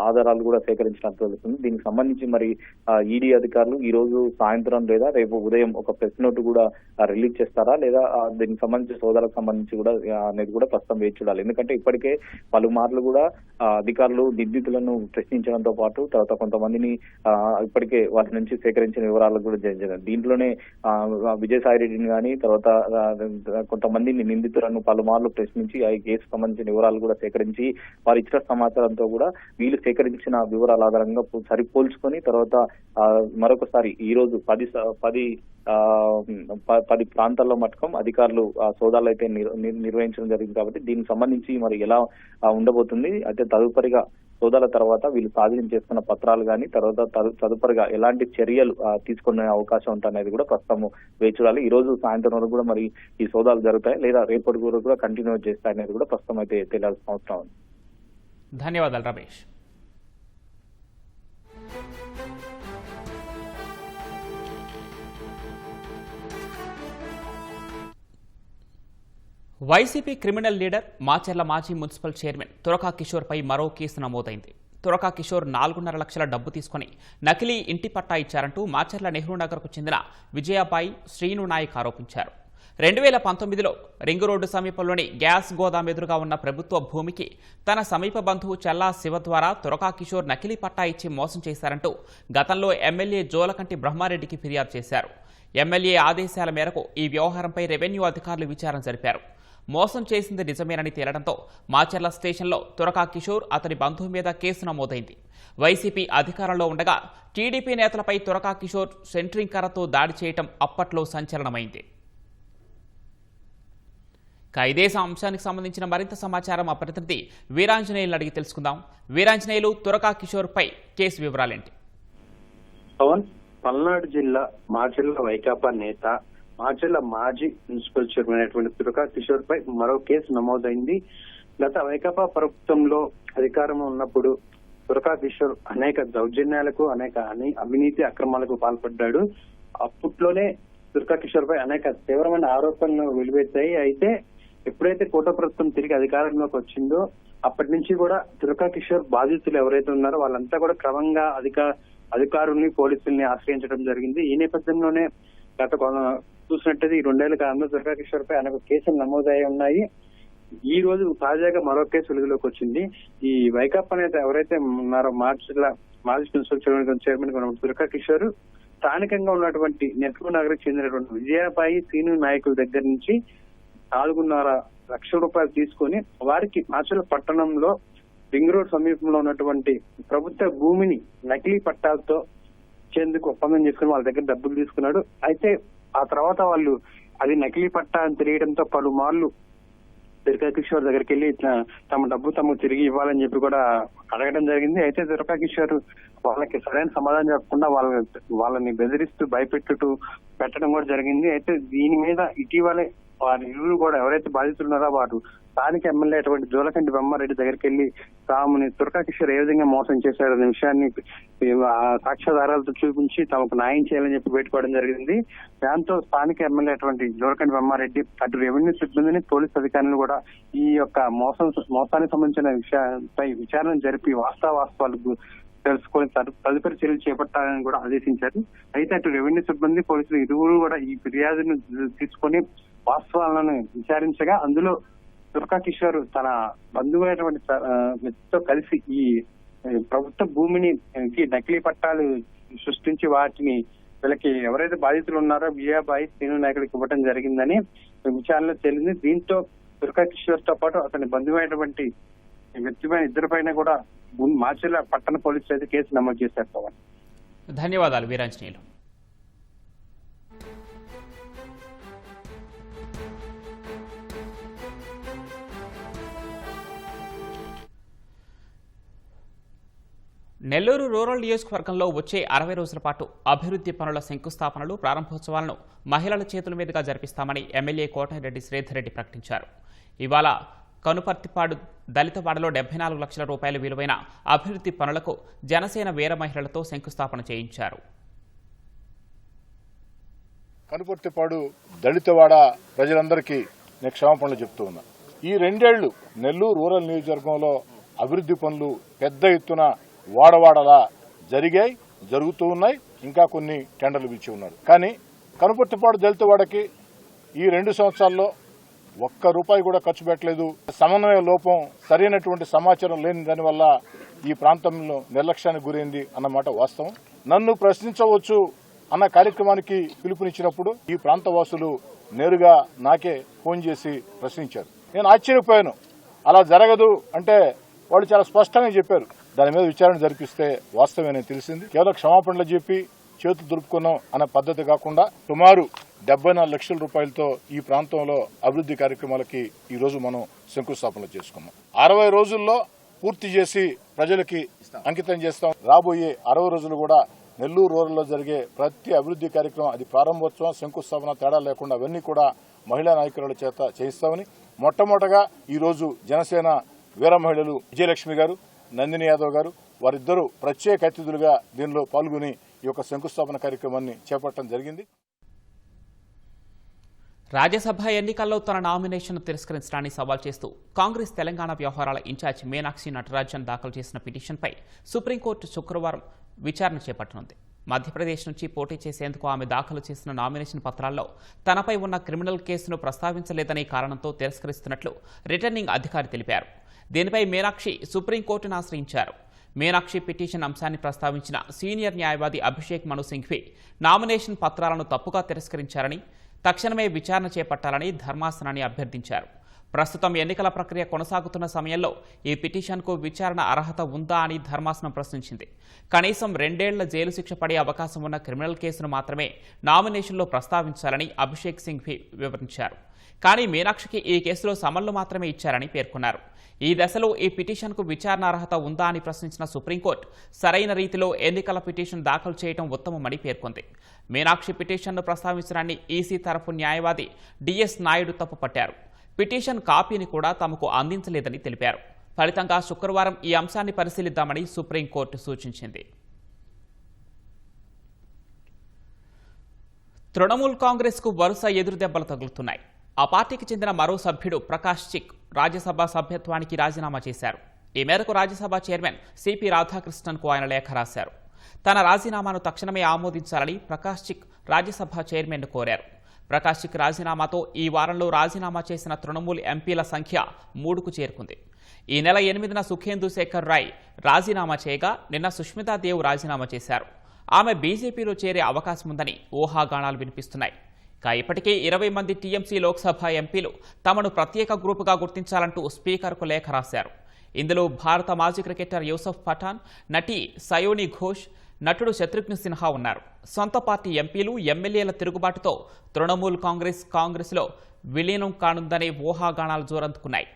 ఆధారాలు కూడా సేకరించినట్టు తెలుస్తుంది. దీనికి సంబంధించి మరి ఈడీ అధికారులు ఈ రోజు సాయంత్రం లేదా రేపు ఉదయం ఒక ప్రెస్ నోట్ కూడా రిలీజ్ చేస్తారా లేదా దీనికి సంబంధించి సోదాలకు సంబంధించి కూడా అనేది కూడా ప్రస్తుతం వేచి చూడాలి. ఎందుకంటే ఇప్పటికే పలుమార్లు కూడా అధికారులు నిందితులను ప్రశ్నించడంతో పాటు తర్వాత కొంతమందిని ఇప్పటికే వాటి నుంచి సేకరించిన వివరాలు కూడా జరిగింది. దీంట్లోనే విజయసాయి రెడ్డిని కానీ తర్వాత కొంతమందిని నిందితులను పలుమార్లు ప్రశ్నించి ఆ కేసుకు సంబంధించిన వివరాలు కూడా సేకరించి వారు ఇచ్చిన సమాచారంతో కూడా వీళ్ళు సేకరించిన వివరాల ఆధారంగా సరిపోల్చుకొని తర్వాత మరొకసారి ఈ రోజు 10 ప్రాంతాల్లో మటుకం అధికారులు సోదాలు అయితే నిర్వహించడం జరిగింది. కాబట్టి దీనికి సంబంధించి మరి ఎలా ఉండబోతుంది అయితే తదుపరిగా సోదాల తర్వాత వీళ్ళు స్వాధీనం చేసుకున్న పత్రాలు కానీ తర్వాత తదుపరిగా ఎలాంటి చర్యలు తీసుకునే అవకాశం ఉంటనేది కూడా ప్రస్తుతం వేచి చూడాలి. ఈ రోజు సాయంత్రం వరకు కూడా మరి ఈ సోదాలు జరుగుతాయి లేదా రేపటి వరకు కూడా కంటిన్యూ చేస్తాయనేది కూడా ప్రస్తుతం అయితే తెలియాల్సిన అవసరం ఉంది. ధన్యవాదాలు Ramesh. YCP criminal leader Macherla మాజీ మున్సిపల్ చైర్మన్ తురకా కిషోర్పై మరో కేసు నమోదైంది. తురకా కిషోర్ 4.5 లక్షల డబ్బు తీసుకుని నకిలీ ఇంటి పట్టా ఇచ్చారంటూ మాచర్ల నెహ్రూ నగర్కు చెందిన విజయాబాయి శ్రీను నాయక్ ఆరోపించారు. 2019లో రింగు రోడ్డు సమీపంలోని గ్యాస్ గోదాం ఎదురుగా ఉన్న ప్రభుత్వ భూమికి తన సమీప బంధువు చల్లా శివ ద్వారా తురకా కిషోర్ నకిలీ పట్టా ఇచ్చి మోసం చేశారంటూ గతంలో ఎమ్మెల్యే జోలకంటి బ్రహ్మారెడ్డికి ఫిర్యాదు చేశారు. ఎమ్మెల్యే ఆదేశాల మేరకు ఈ వ్యవహారంపై రెవెన్యూ అధికారులు విచారణ జరిపారు. మోసం చేసింది నిజమేనని తేలడంతో మాచర్ల స్టేషన్లో తురకా కిషోర్ అతని బంధువు మీద కేసు నమోదైంది. వైసీపీ అధికారంలో ఉండగా టీడీపీ నేతలపై తురకా కిషోర్ సెంట్రింగ్ కర్రతో దాడి చేయటం అప్పట్లో సంచలనమైంది. ఇదే అంశానికి సంబంధించిన మరింత సమాచారం మా ప్రతినిధి వీరాంజనేయులు అడిగి తెలుసుకుందాం. వీరాంజనేయులు, తురకా కిషోర్ పై కేసు వివరాలేంటి? పవన్, పల్నాడు జిల్లా మాచర్ల వైకాపా నేత, మాచర్ల మాజీ మున్సిపల్ చైర్మన్ అయినటువంటి తురకా కిషోర్ పై మరో కేసు నమోదైంది. గత వైకాపా ప్రభుత్వంలో అధికారం ఉన్నప్పుడు తురకా కిషోర్ అనేక దౌర్జన్యాలకు, అనేక అవినీతి అక్రమాలకు పాల్పడ్డాడు. అప్పట్లోనే తురకా కిషోర్ పై అనేక తీవ్రమైన ఆరోపణలు వెలువెత్తాయి. అయితే ఎప్పుడైతే కూటమి ప్రభుత్వం తిరిగి అధికారంలోకి వచ్చిందో అప్పటి నుంచి కూడా తురకా కిషోర్ బాధితులు ఎవరైతే ఉన్నారో వాళ్ళంతా కూడా క్రమంగా అధికారుల్ని, పోలీసుల్ని ఆశ్రయించడం జరిగింది. ఈ నేపథ్యంలోనే గత చూసినట్టయితే ఈ 2 ఏళ్ల కాలంలో తురకా కిషోర్ పై అనేక కేసులు నమోదయ్యి ఉన్నాయి. ఈ రోజు తాజాగా మరో కేసు వెలుగులోకి వచ్చింది. ఈ వైకాపా నేత ఎవరైతే ఉన్నారో మాచర్ల మాజీ మున్సిపల్ చైర్మన్ తురకా కిషోర్ స్థానికంగా ఉన్నటువంటి నెహ్రూ నగర్కి చెందినటువంటి విజయాబాయి శ్రీను నాయకుల దగ్గర నుంచి 4.5 లక్షల రూపాయలు తీసుకొని వారికి మాచర్ల పట్టణంలో రింగ్ రోడ్ సమీపంలో ఉన్నటువంటి ప్రభుత్వ భూమిని నకిలీ పట్టాలతో ఇచ్చేందుకు ఒప్పందం చేసుకుని వాళ్ళ దగ్గర డబ్బులు తీసుకున్నాడు. అయితే ఆ తర్వాత వాళ్ళు అది నకిలీ పట్టా అని తెలియడంతో పలుమార్లు తురకా కిషోర్ దగ్గరికి వెళ్ళి తమ డబ్బు తమకు తిరిగి ఇవ్వాలని చెప్పి కూడా అడగడం జరిగింది. అయితే తురకా కిషోర్ వాళ్ళకి సరైన సమాధానం చెప్పకుండా వాళ్ళని బెదిరిస్తూ భయపెట్టుతూ పెట్టడం కూడా జరిగింది. అయితే దీని మీద ఇటీవలే వారి ఇరువురు కూడా ఎవరైతే బాధితులు ఉన్నారో వారు స్థానిక ఎమ్మెల్యే అటువంటి జోలకంటి బ్రహ్మారెడ్డి దగ్గరికి వెళ్లి తాముని తురకా కిషోర్ ఏ విధంగా మోసం చేశారనే విషయాన్ని సాక్ష్యాధారాలతో చూపించి తమకు న్యాయం చేయాలని చెప్పి పెట్టుకోవడం జరిగింది. దాంతో స్థానిక ఎమ్మెల్యే అటువంటి జోలకంటి బ్రహ్మారెడ్డి అటు రెవెన్యూ సిబ్బందిని, పోలీసు అధికారులను కూడా ఈ యొక్క మోసానికి సంబంధించిన విషయంపై విచారణ జరిపి వాస్తవాలు తెలుసుకొని తదుపరి చర్యలు చేపట్టాలని కూడా ఆదేశించారు. అయితే అటు రెవెన్యూ సిబ్బంది, పోలీసులు ఇరువురు కూడా ఈ ఫిర్యాదును తీసుకొని వాస్తవాలను విచారించగా అందులో తురకా కిషోర్ తన బంధువైనటువంటి వ్యక్తితో కలిసి ఈ ప్రభుత్వ భూమిని నకిలీ పట్టాలు సృష్టించి వాటిని వీళ్ళకి ఎవరైతే బాధితులు ఉన్నారో విజయాబాయి శ్రీను నాయకుడికి ఇవ్వడం జరిగిందని విచారణలో తేలింది. దీంతో తురకా కిషోర్ తో పాటు అతని బంధువైనటువంటి వ్యక్తిపైన ఇద్దరిపైన కూడా మాచర్ల పట్టణ పోలీసులు అయితే కేసు నమోదు చేశారు. పవన్, ధన్యవాదాలు వీరాంజనేయులు. నెల్లూరు రూరల్ నియోజకవర్గంలో వచ్చే 60 రోజుల పాటు అభివృద్ధి పనుల శంకుస్థాపనలు, ప్రారంభోత్సవాలను మహిళల చేతుల మీదుగా జరిపిస్తామని ఎమ్మెల్యే కోటమిరెడ్డి శ్రీధర్ రెడ్డి ప్రకటించారు. ఇవాళ కనుపర్తిపాడు దళితవాడలో 74 లక్షల రూపాయల విలువైన అభివృద్ధి పనులకు జనసేన వీర మహిళలతో శంకుస్థాపన చేయించారు. కనుపర్తిపాడు దళితవాడ ప్రజలందరికీ నేను క్షమాపణలు చెప్తూ ఉన్నా. ఈ 2 ఏళ్లు నెల్లూరు రూరల్ నియోజకవర్గంలో అభివృద్ధి పనులు పెద్ద ఎత్తున వాడవాడలా జరుగుతూ ఉన్నాయి. ఇంకా కొన్ని టెండర్లు పిలిచి ఉన్నారు. కానీ కనుపర్తిపాడు దళితవాడకి ఈ 2 సంవత్సరాల్లో ₹1 కూడా ఖర్చు పెట్టలేదు. సమన్వయ లోపం, సరైనటువంటి సమాచారం లేని దానివల్ల ఈ ప్రాంతంలో నిర్లక్ష్యానికి గురైంది అన్నమాట వాస్తవం. నన్ను ప్రశ్నించవచ్చు అన్న కార్యక్రమానికి పిలుపునిచ్చినప్పుడు ఈ ప్రాంత వాసులు నేరుగా నాకే ఫోన్ చేసి ప్రశ్నించారు. నేను ఆశ్చర్యపోయాను. అలా జరగదు అంటే వాళ్ళు చాలా స్పష్టంగా చెప్పారు. దాని మీద విచారణ జరిపిస్తే వాస్తవమేనని తెలిసింది. కేవలం క్షమాపణలు చెప్పి చేతులు దులుపుకున్నాం అనే పద్ధతి కాకుండా సుమారు 74 లక్షల రూపాయలతో ఈ ప్రాంతంలో అభివృద్ధి కార్యక్రమాలకి ఈ రోజు మనం శంకుస్థాపన చేసుకున్నాం. 60 రోజుల్లో పూర్తి చేసి ప్రజలకి అంకితం చేస్తాం. రాబోయే 60 రోజులు కూడా నెల్లూరు రూరల్లో జరిగే ప్రతి అభివృద్ధి కార్యక్రమం, అది ప్రారంభోత్సవం, శంకుస్థాపన తేడా లేకుండా అవన్నీ కూడా మహిళా నాయకుల చేత చేయిస్తామని మొట్టమొదటగా ఈ రోజు జనసేన వీర మహిళలు విజయలక్ష్మి గారు, నందిని యాదవ్ గారు వారిద్దరూ ప్రత్యేక అతిథులుగా దీనిలో పాల్గొని ఈ యొక్క శంకుస్థాపన కార్యక్రమాన్ని చేపట్టడం జరిగింది. రాజ్యసభ ఎన్నికల్లో తన నామినేషన్ తిరస్కరించడాన్ని సవాల్ చేస్తూ కాంగ్రెస్ తెలంగాణ వ్యవహారాల ఇన్ఛార్జ్ మీనాక్షి నటరాజన్ దాఖలు చేసిన పిటిషన్పై సుప్రీంకోర్టు శుక్రవారం విచారణ చేపట్టనుంది. మధ్యప్రదేశ్ నుంచి పోటీ చేసేందుకు ఆమె దాఖలు చేసిన నామినేషన్ పత్రాల్లో తనపై ఉన్న క్రిమినల్ కేసును ప్రస్తావించలేదనే కారణంతో తిరస్కరిస్తున్నట్లు రిటర్నింగ్ అధికారి తెలిపారు. దీనిపై మీనాక్షి సుప్రీంకోర్టును ఆశ్రయించారు. మీనాక్షి పిటిషన్ అంశాన్ని ప్రస్తావించిన సీనియర్ న్యాయవాది అభిషేక్ మను సింఘ్వి నామినేషన్ పత్రాలను తప్పుగా తిరస్కరించారని, తక్షణమే విచారణ చేపట్టాలని ధర్మాసనాన్ని అభ్యర్థించారు. ప్రస్తుతం ఎన్నికల ప్రక్రియ కొనసాగుతున్న సమయంలో ఈ పిటిషన్కు విచారణ అర్హత ఉందా అని ధర్మాసనం ప్రశ్నించింది. కనీసం 2 ఏళ్ల జైలు శిక్ష పడే అవకాశం ఉన్న క్రిమినల్ కేసును మాత్రమే నామినేషన్లో ప్రస్తావించాలని అభిషేక్ సింఘ్వి వివరించారు. కానీ మీనాక్షికి ఈ కేసులో సమన్లు మాత్రమే ఇచ్చారని పేర్కొన్నారు. ఈ దశలో ఈ పిటిషన్కు విచారణ అర్హత ఉందా అని ప్రశ్నించిన సుప్రీంకోర్టు సరైన రీతిలో ఎన్నికల పిటిషన్ దాఖలు చేయడం ఉత్తమమని పేర్కొంది. మీనాక్షి పిటిషన్ను ప్రస్తావించడాన్ని ఈసీ తరఫు న్యాయవాది డిఎస్ నాయుడు తప్పుపట్టారు. పిటిషన్ కాపీని కూడా తమకు అందించలేదని తెలిపారు. ఫలితంగా శుక్రవారం ఈ అంశాన్ని పరిశీలిద్దామని సుప్రీంకోర్టు సూచించింది. తృణమూల్ కాంగ్రెస్కు వరుస ఎదురుదెబ్బలు తగులుతున్నాయి. ఆ పార్టీకి చెందిన మరో సభ్యుడు ప్రకాష్ చిక్ రాజ్యసభ సభ్యత్వానికి రాజీనామా చేశారు. ఈ మేరకు రాజ్యసభ చైర్మన్ సిపి రాధాకృష్ణన్కు ఆయన లేఖ రాశారు. తన రాజీనామాను తక్షణమే ఆమోదించాలని ప్రకాష్ చిక్ రాజ్యసభ చైర్మన్ను కోరారు. ప్రకాష్ చిక్ రాజీనామాతో ఈ వారంలో రాజీనామా చేసిన తృణమూల్ ఎంపీల సంఖ్య 3కు చేరుకుంది. ఈ నెల 8న సుఖేందు శేఖర్ రాయ్ రాజీనామా చేయగా నిన్న సుష్మితా దేవ్ రాజీనామా చేశారు. ఆమె బీజేపీలో చేరే అవకాశం ఉందని ఊహాగానాలు వినిపిస్తున్నాయి. ఇప్పటికే 20 మంది టీఎంసీ లోక్సభ ఎంపీలు తమను ప్రత్యేక గ్రూపుగా గుర్తించాలంటూ స్పీకర్కు లేఖ రాశారు. ఇందులో భారత మాజీ క్రికెటర్ యూసఫ్ పఠాన్, నటి సయోని ఘోష్, నటుడు శత్రుఘ్న సిన్హా ఉన్నారు. సొంత పార్టీ ఎంపీలు, ఎమ్మెల్యేల తిరుగుబాటుతో తృణమూల్ కాంగ్రెస్లో విలీనం కానుందనే ఊహాగానాలు జోరందుకున్నాయి.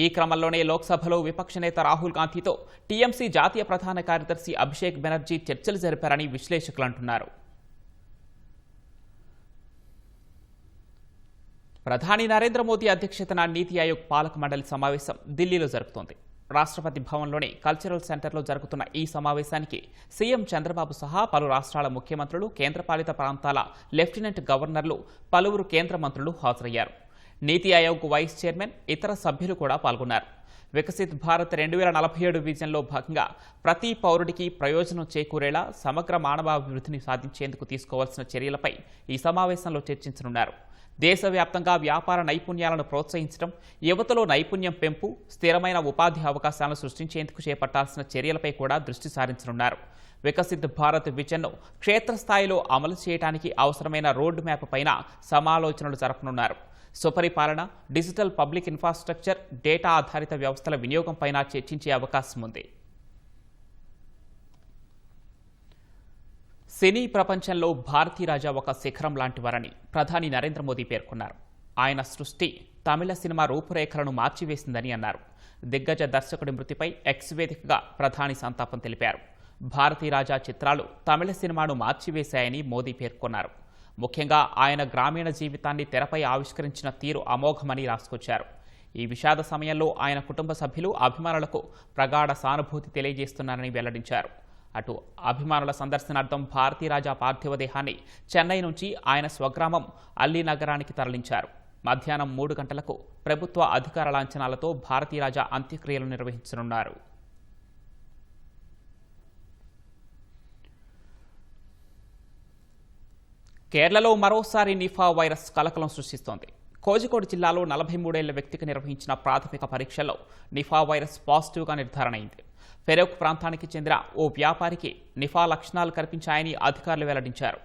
ఈ క్రమంలోనే లోక్సభలో విపక్ష నేత రాహుల్ గాంధీతో టీఎంసీ జాతీయ ప్రధాన కార్యదర్శి అభిషేక్ బెనర్జీ చర్చలు జరిపారని విశ్లేషకులు అంటున్నారు. ప్రధాని నరేంద్ర మోదీ అధ్యక్షతన నీతి ఆయోగ్ పాలక మండలి సమావేశం ఢిల్లీలో జరుగుతోంది. రాష్ట్రపతి భవన్లోని కల్చరల్ సెంటర్లో జరుగుతున్న ఈ సమావేశానికి సీఎం చంద్రబాబు సహా పలు రాష్ట్రాల ముఖ్యమంత్రులు, కేంద్రపాలిత ప్రాంతాల లెఫ్టినెంట్ గవర్నర్లు, పలువురు కేంద్ర మంత్రులు హాజరయ్యారు. నీతి ఆయోగ్ వైస్ చైర్మన్, ఇతర సభ్యులు కూడా పాల్గొన్నారు. వికసిత్ భారత్ 2047 విజన్లో భాగంగా ప్రతి పౌరుడికి ప్రయోజనం చేకూరేలా సమగ్ర మానవాభివృద్ధిని సాధించేందుకు తీసుకోవాల్సిన చర్యలపై ఈ సమావేశంలో చర్చించనున్నారు. దేశవ్యాప్తంగా వ్యాపార నైపుణ్యాలను ప్రోత్సహించడం, యువతలో నైపుణ్యం పెంపు, స్థిరమైన ఉపాధి అవకాశాలను సృష్టించేందుకు చేపట్టాల్సిన చర్యలపై కూడా దృష్టి సారించనున్నారు. వికసిత్ భారత్ విజన్ను క్షేత్రస్థాయిలో అమలు చేయడానికి అవసరమైన రోడ్ మ్యాప్ పైన సమాలోచనలు జరపనున్నారు. సుపరిపాలన, డిజిటల్ పబ్లిక్ ఇన్ఫ్రాస్ట్రక్చర్, డేటా ఆధారిత వ్యవస్థల వినియోగంపైన చర్చించే అవకాశం ఉంది. సినీ ప్రపంచంలో భారతీరాజా ఒక శిఖరం లాంటివారని ప్రధాని నరేంద్ర మోదీ పేర్కొన్నారు. ఆయన సృష్టి తమిళ సినిమా రూపురేఖలను మార్చివేసిందని అన్నారు. దిగ్గజ దర్శకుడి మృతిపై ఎక్స్ వేదికగా ప్రధాని సంతాపం తెలిపారు. భారతీరాజా చిత్రాలు తమిళ సినిమాను మార్చివేశాయని మోదీ పేర్కొన్నారు. ముఖ్యంగా ఆయన గ్రామీణ జీవితాన్ని తెరపై ఆవిష్కరించిన తీరు అమోఘమని రాసుకొచ్చారు. ఈ విషాద సమయంలో ఆయన కుటుంబ సభ్యులు, అభిమానులకు ప్రగాఢ సానుభూతి తెలియజేస్తున్నారని వెల్లడించారు. అటు అభిమానుల సందర్శనార్థం భారతీరాజా పార్థివ దేహాన్ని చెన్నై నుంచి ఆయన స్వగ్రామం అల్లీ నగరానికి తరలించారు. మధ్యాహ్నం 3 గంటలకు ప్రభుత్వ అధికార లాంఛనాలతో భారతీరాజా అంత్యక్రియలు నిర్వహించనున్నారు. కేరళలో మరోసారి నిఫా వైరస్ కలకలం సృష్టిస్తోంది. కోజికోడ్ జిల్లాలో 43 ఏళ్ల వ్యక్తికి నిర్వహించిన ప్రాథమిక పరీక్షల్లో నిఫా వైరస్ పాజిటివ్గా నిర్ధారణ అయింది. ఫెరోక్ ప్రాంతానికి చెందిన ఓ వ్యాపారికి నిఫా లక్షణాలు కనిపించాయని అధికారులు వెల్లడించారు.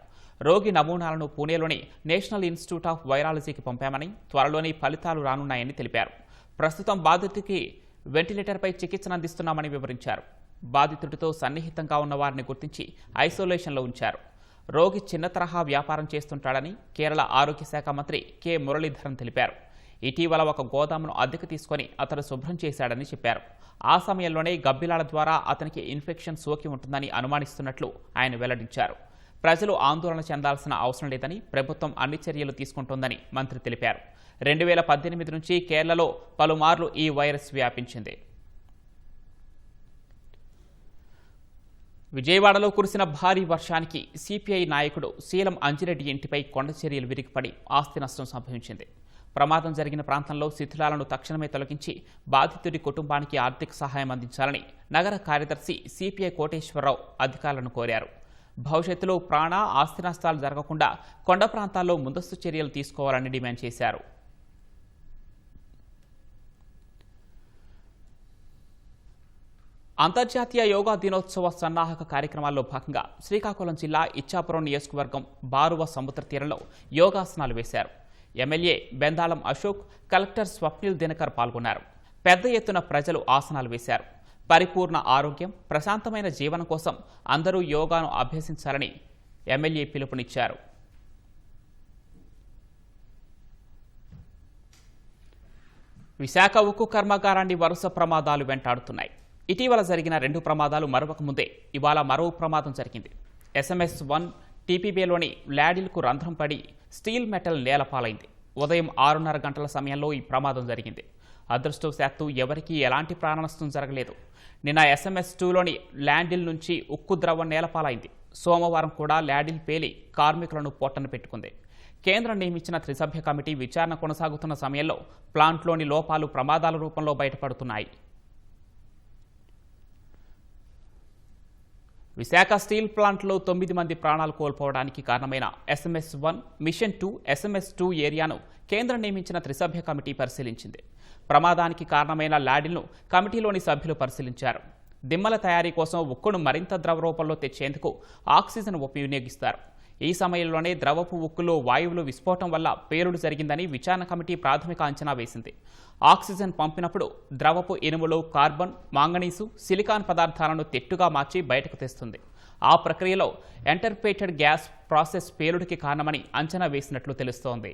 రోగి నమూనాలను పూణేలోని నేషనల్ ఇన్స్టిట్యూట్ ఆఫ్ వైరాలజీకి పంపామని, త్వరలోని ఫలితాలు రానున్నాయని తెలిపారు. ప్రస్తుతం బాధితుడికి వెంటిలేటర్పై చికిత్సను అందిస్తున్నామని వివరించారు. బాధితుడితో సన్నిహితంగా ఉన్న వారిని గుర్తించి ఐసోలేషన్లో ఉంచారు. రోగి చిన్న తరహా వ్యాపారం చేస్తుంటాడని కేరళ ఆరోగ్య శాఖ మంత్రి కె మురళీధరన్ తెలిపారు. ఇటీవల ఒక గోదామును అద్దెకు తీసుకుని అతడు శుభ్రం చేశాడని చెప్పారు. ఆ సమయంలోనే గబ్బిలాల ద్వారా అతనికి ఇన్ఫెక్షన్ సోకి ఉంటుందని అనుమానిస్తున్నట్లు ఆయన వెల్లడించారు. ప్రజలు ఆందోళన చెందాల్సిన అవసరం లేదని, ప్రభుత్వం అన్ని చర్యలు తీసుకుంటోందని మంత్రి తెలిపారు. 2018 నుంచి కేరళలో పలుమార్లు ఈ వైరస్ వ్యాపించింది. విజయవాడలో కురిసిన భారీ వర్షానికి సిపిఐ నాయకుడు శీలం అంజిరెడ్డి ఇంటిపై కొండచర్యలు విరిగిపడి ఆస్తి నష్టం సంభవించింది. ప్రమాదం జరిగిన ప్రాంతంలో శిథిలాలను తక్షణమే తొలగించి బాధితుడి కుటుంబానికి ఆర్థిక సహాయం అందించాలని నగర కార్యదర్శి సిపిఐ కోటేశ్వరరావు అధికారులను కోరారు. భవిష్యత్తులో ప్రాణ ఆస్తి నష్టాలు జరగకుండా కొండ ప్రాంతాల్లో ముందస్తు చర్యలు తీసుకోవాలని డిమాండ్ చేశారు. అంతర్జాతీయ యోగా దినోత్సవ సన్నాహక కార్యక్రమాల్లో భాగంగా శ్రీకాకుళం జిల్లా ఇచ్చాపురం నియోజకవర్గం బారువ సముద్ర తీరంలో యోగాసనాలు వేశారు. ఎమ్మెల్యే బెందాళం అశోక్, కలెక్టర్ స్వప్నిల్ దినకర్ పాల్గొన్నారు. పెద్ద ఎత్తున ప్రజలు ఆసనాలు వేశారు. పరిపూర్ణ ఆరోగ్యం, ప్రశాంతమైన జీవనం కోసం అందరూ యోగాను అభ్యసించాలని ఎమ్మెల్యే పిలుపునిచ్చారు. విశాఖ ఉక్కు కర్మాగారాన్ని వరుస ప్రమాదాలు వెంటాడుతున్నాయి. ఇటీవల జరిగిన 2 ప్రమాదాలు మరొక ముందే ఇవాళ మరో ప్రమాదం జరిగింది. SMS-1 టీపీబీలోని ల్యాడిల్కు రంధ్రం పడి స్టీల్ మెటల్ నేలపాలైంది. ఉదయం 6:30 గంటల సమయంలో ఈ ప్రమాదం జరిగింది. అదృష్టవశాత్తు ఎవరికీ ఎలాంటి ప్రాణనష్టం జరగలేదు. నిన్న SMS-2లోని ల్యాండిల్ నుంచి ఉక్కు ద్రవం నేలపాలైంది. సోమవారం కూడా ల్యాడిల్ పేలి కార్మికులను పొట్టన పెట్టుకుంది. కేంద్రం నియమించిన త్రిసభ్య కమిటీ విచారణ కొనసాగుతున్న సమయంలో ప్లాంట్లోని లోపాలు ప్రమాదాల రూపంలో బయటపడుతున్నాయి. విశాఖ స్టీల్ ప్లాంట్లో 9 మంది ప్రాణాలు కోల్పోవడానికి కారణమైన SMS-1, మిషన్-2, SMS-2 ఏరియాను కేంద్రం నియమించిన త్రిసభ్య కమిటీ పరిశీలించింది. ప్రమాదానికి కారణమైన ల్యాడిల్ను కమిటీలోని సభ్యులు పరిశీలించారు. దిమ్మల తయారీ కోసం ఉక్కును మరింత ద్రవ రూపంలో తెచ్చేందుకు ఆక్సిజన్ వినియోగిస్తారు. ఈ సమయంలోనే ద్రవపు ఉక్కులో వాయువులు విస్ఫోటం వల్ల పేలుడు జరిగిందని విచారణ కమిటీ ప్రాథమిక అంచనా వేసింది. ఆక్సిజన్ పంపినప్పుడు ద్రవపు ఇనుములు కార్బన్, మాంగనీసు, సిలికాన్ పదార్థాలను తెట్టుగా మార్చి బయటకు తెస్తుంది. ఆ ప్రక్రియలో ఎంటర్పేటెడ్ గ్యాస్ ప్రాసెస్ పేలుడికి కారణమని అంచనా వేసినట్లు తెలుస్తోంది.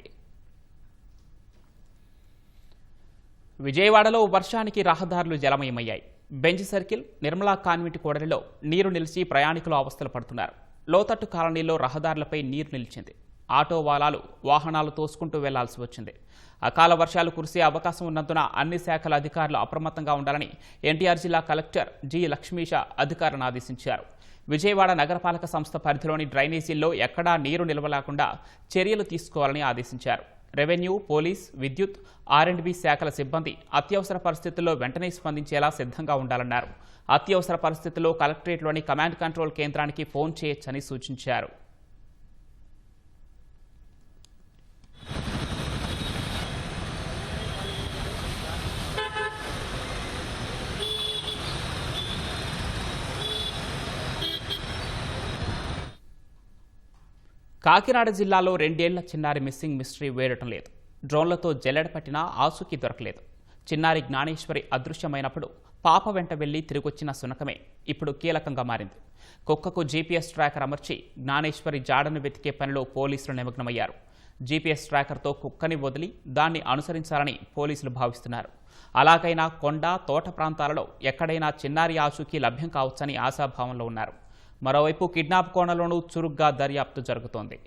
విజయవాడలో వర్షానికి రహదారులు జలమయమయ్యాయి. బెంజ్ సర్కిల్, నిర్మలా కాన్వెంట్ కూడలిలో నీరు నిలిచి ప్రయాణికులు అవస్థలు పడుతున్నారు. లోతట్టు కాలనీలో రహదారులపై నీరు నిలిచింది. ఆటో వాలాలు వాహనాలు తోసుకుంటూ వెళ్లాల్సి వచ్చింది. అకాల వర్షాలు కురిసే అవకాశం ఉన్నందున అన్ని శాఖల అధికారులు అప్రమత్తంగా ఉండాలని ఎన్టీఆర్ జిల్లా కలెక్టర్ జి లక్ష్మీష అధికారులను ఆదేశించారు. విజయవాడ నగరపాలక సంస్థ పరిధిలోని డ్రైనేజీల్లో ఎక్కడా నీరు నిల్వలేకుండా చర్యలు తీసుకోవాలని ఆదేశించారు. రెవెన్యూ, పోలీస్, విద్యుత్, R&B శాఖల సిబ్బంది అత్యవసర పరిస్థితుల్లో వెంటనే స్పందించేలా సిద్ధంగా ఉండాలన్నారు. అత్యవసర పరిస్థితుల్లో కలెక్టరేట్లోని కమాండ్ కంట్రోల్ కేంద్రానికి ఫోన్ చేయొచ్చని సూచించారు. కాకినాడ జిల్లాలో 2 ఏళ్ల చిన్నారి మిస్సింగ్ మిస్టరీ వేయటం లేదు. డ్రోన్లతో జల్లెడ పట్టినా ఆచూకీ దొరకలేదు. చిన్నారి జ్ఞానేశ్వరి అదృశ్యమైనప్పుడు పాప వెంట వెళ్లి తిరిగొచ్చిన శునకమే ఇప్పుడు కీలకంగా మారింది. కుక్కకు GPS ట్రాకర్ అమర్చి జ్ఞానేశ్వరి జాడను వెతికే పనిలో పోలీసులు నిమగ్నమయ్యారు. GPS ట్రాకర్తో కుక్కని వదిలి దాన్ని అనుసరించాలని పోలీసులు భావిస్తున్నారు. అలాగైనా కొండ, తోట ప్రాంతాలలో ఎక్కడైనా చిన్నారి ఆచూకీ లభ్యం కావచ్చని ఆశాభావంలో ఉన్నారు. మరోవైపు కిడ్నాప్ కోణంలోనూ చురుగ్గా దర్యాప్తు జరుగుతోంది.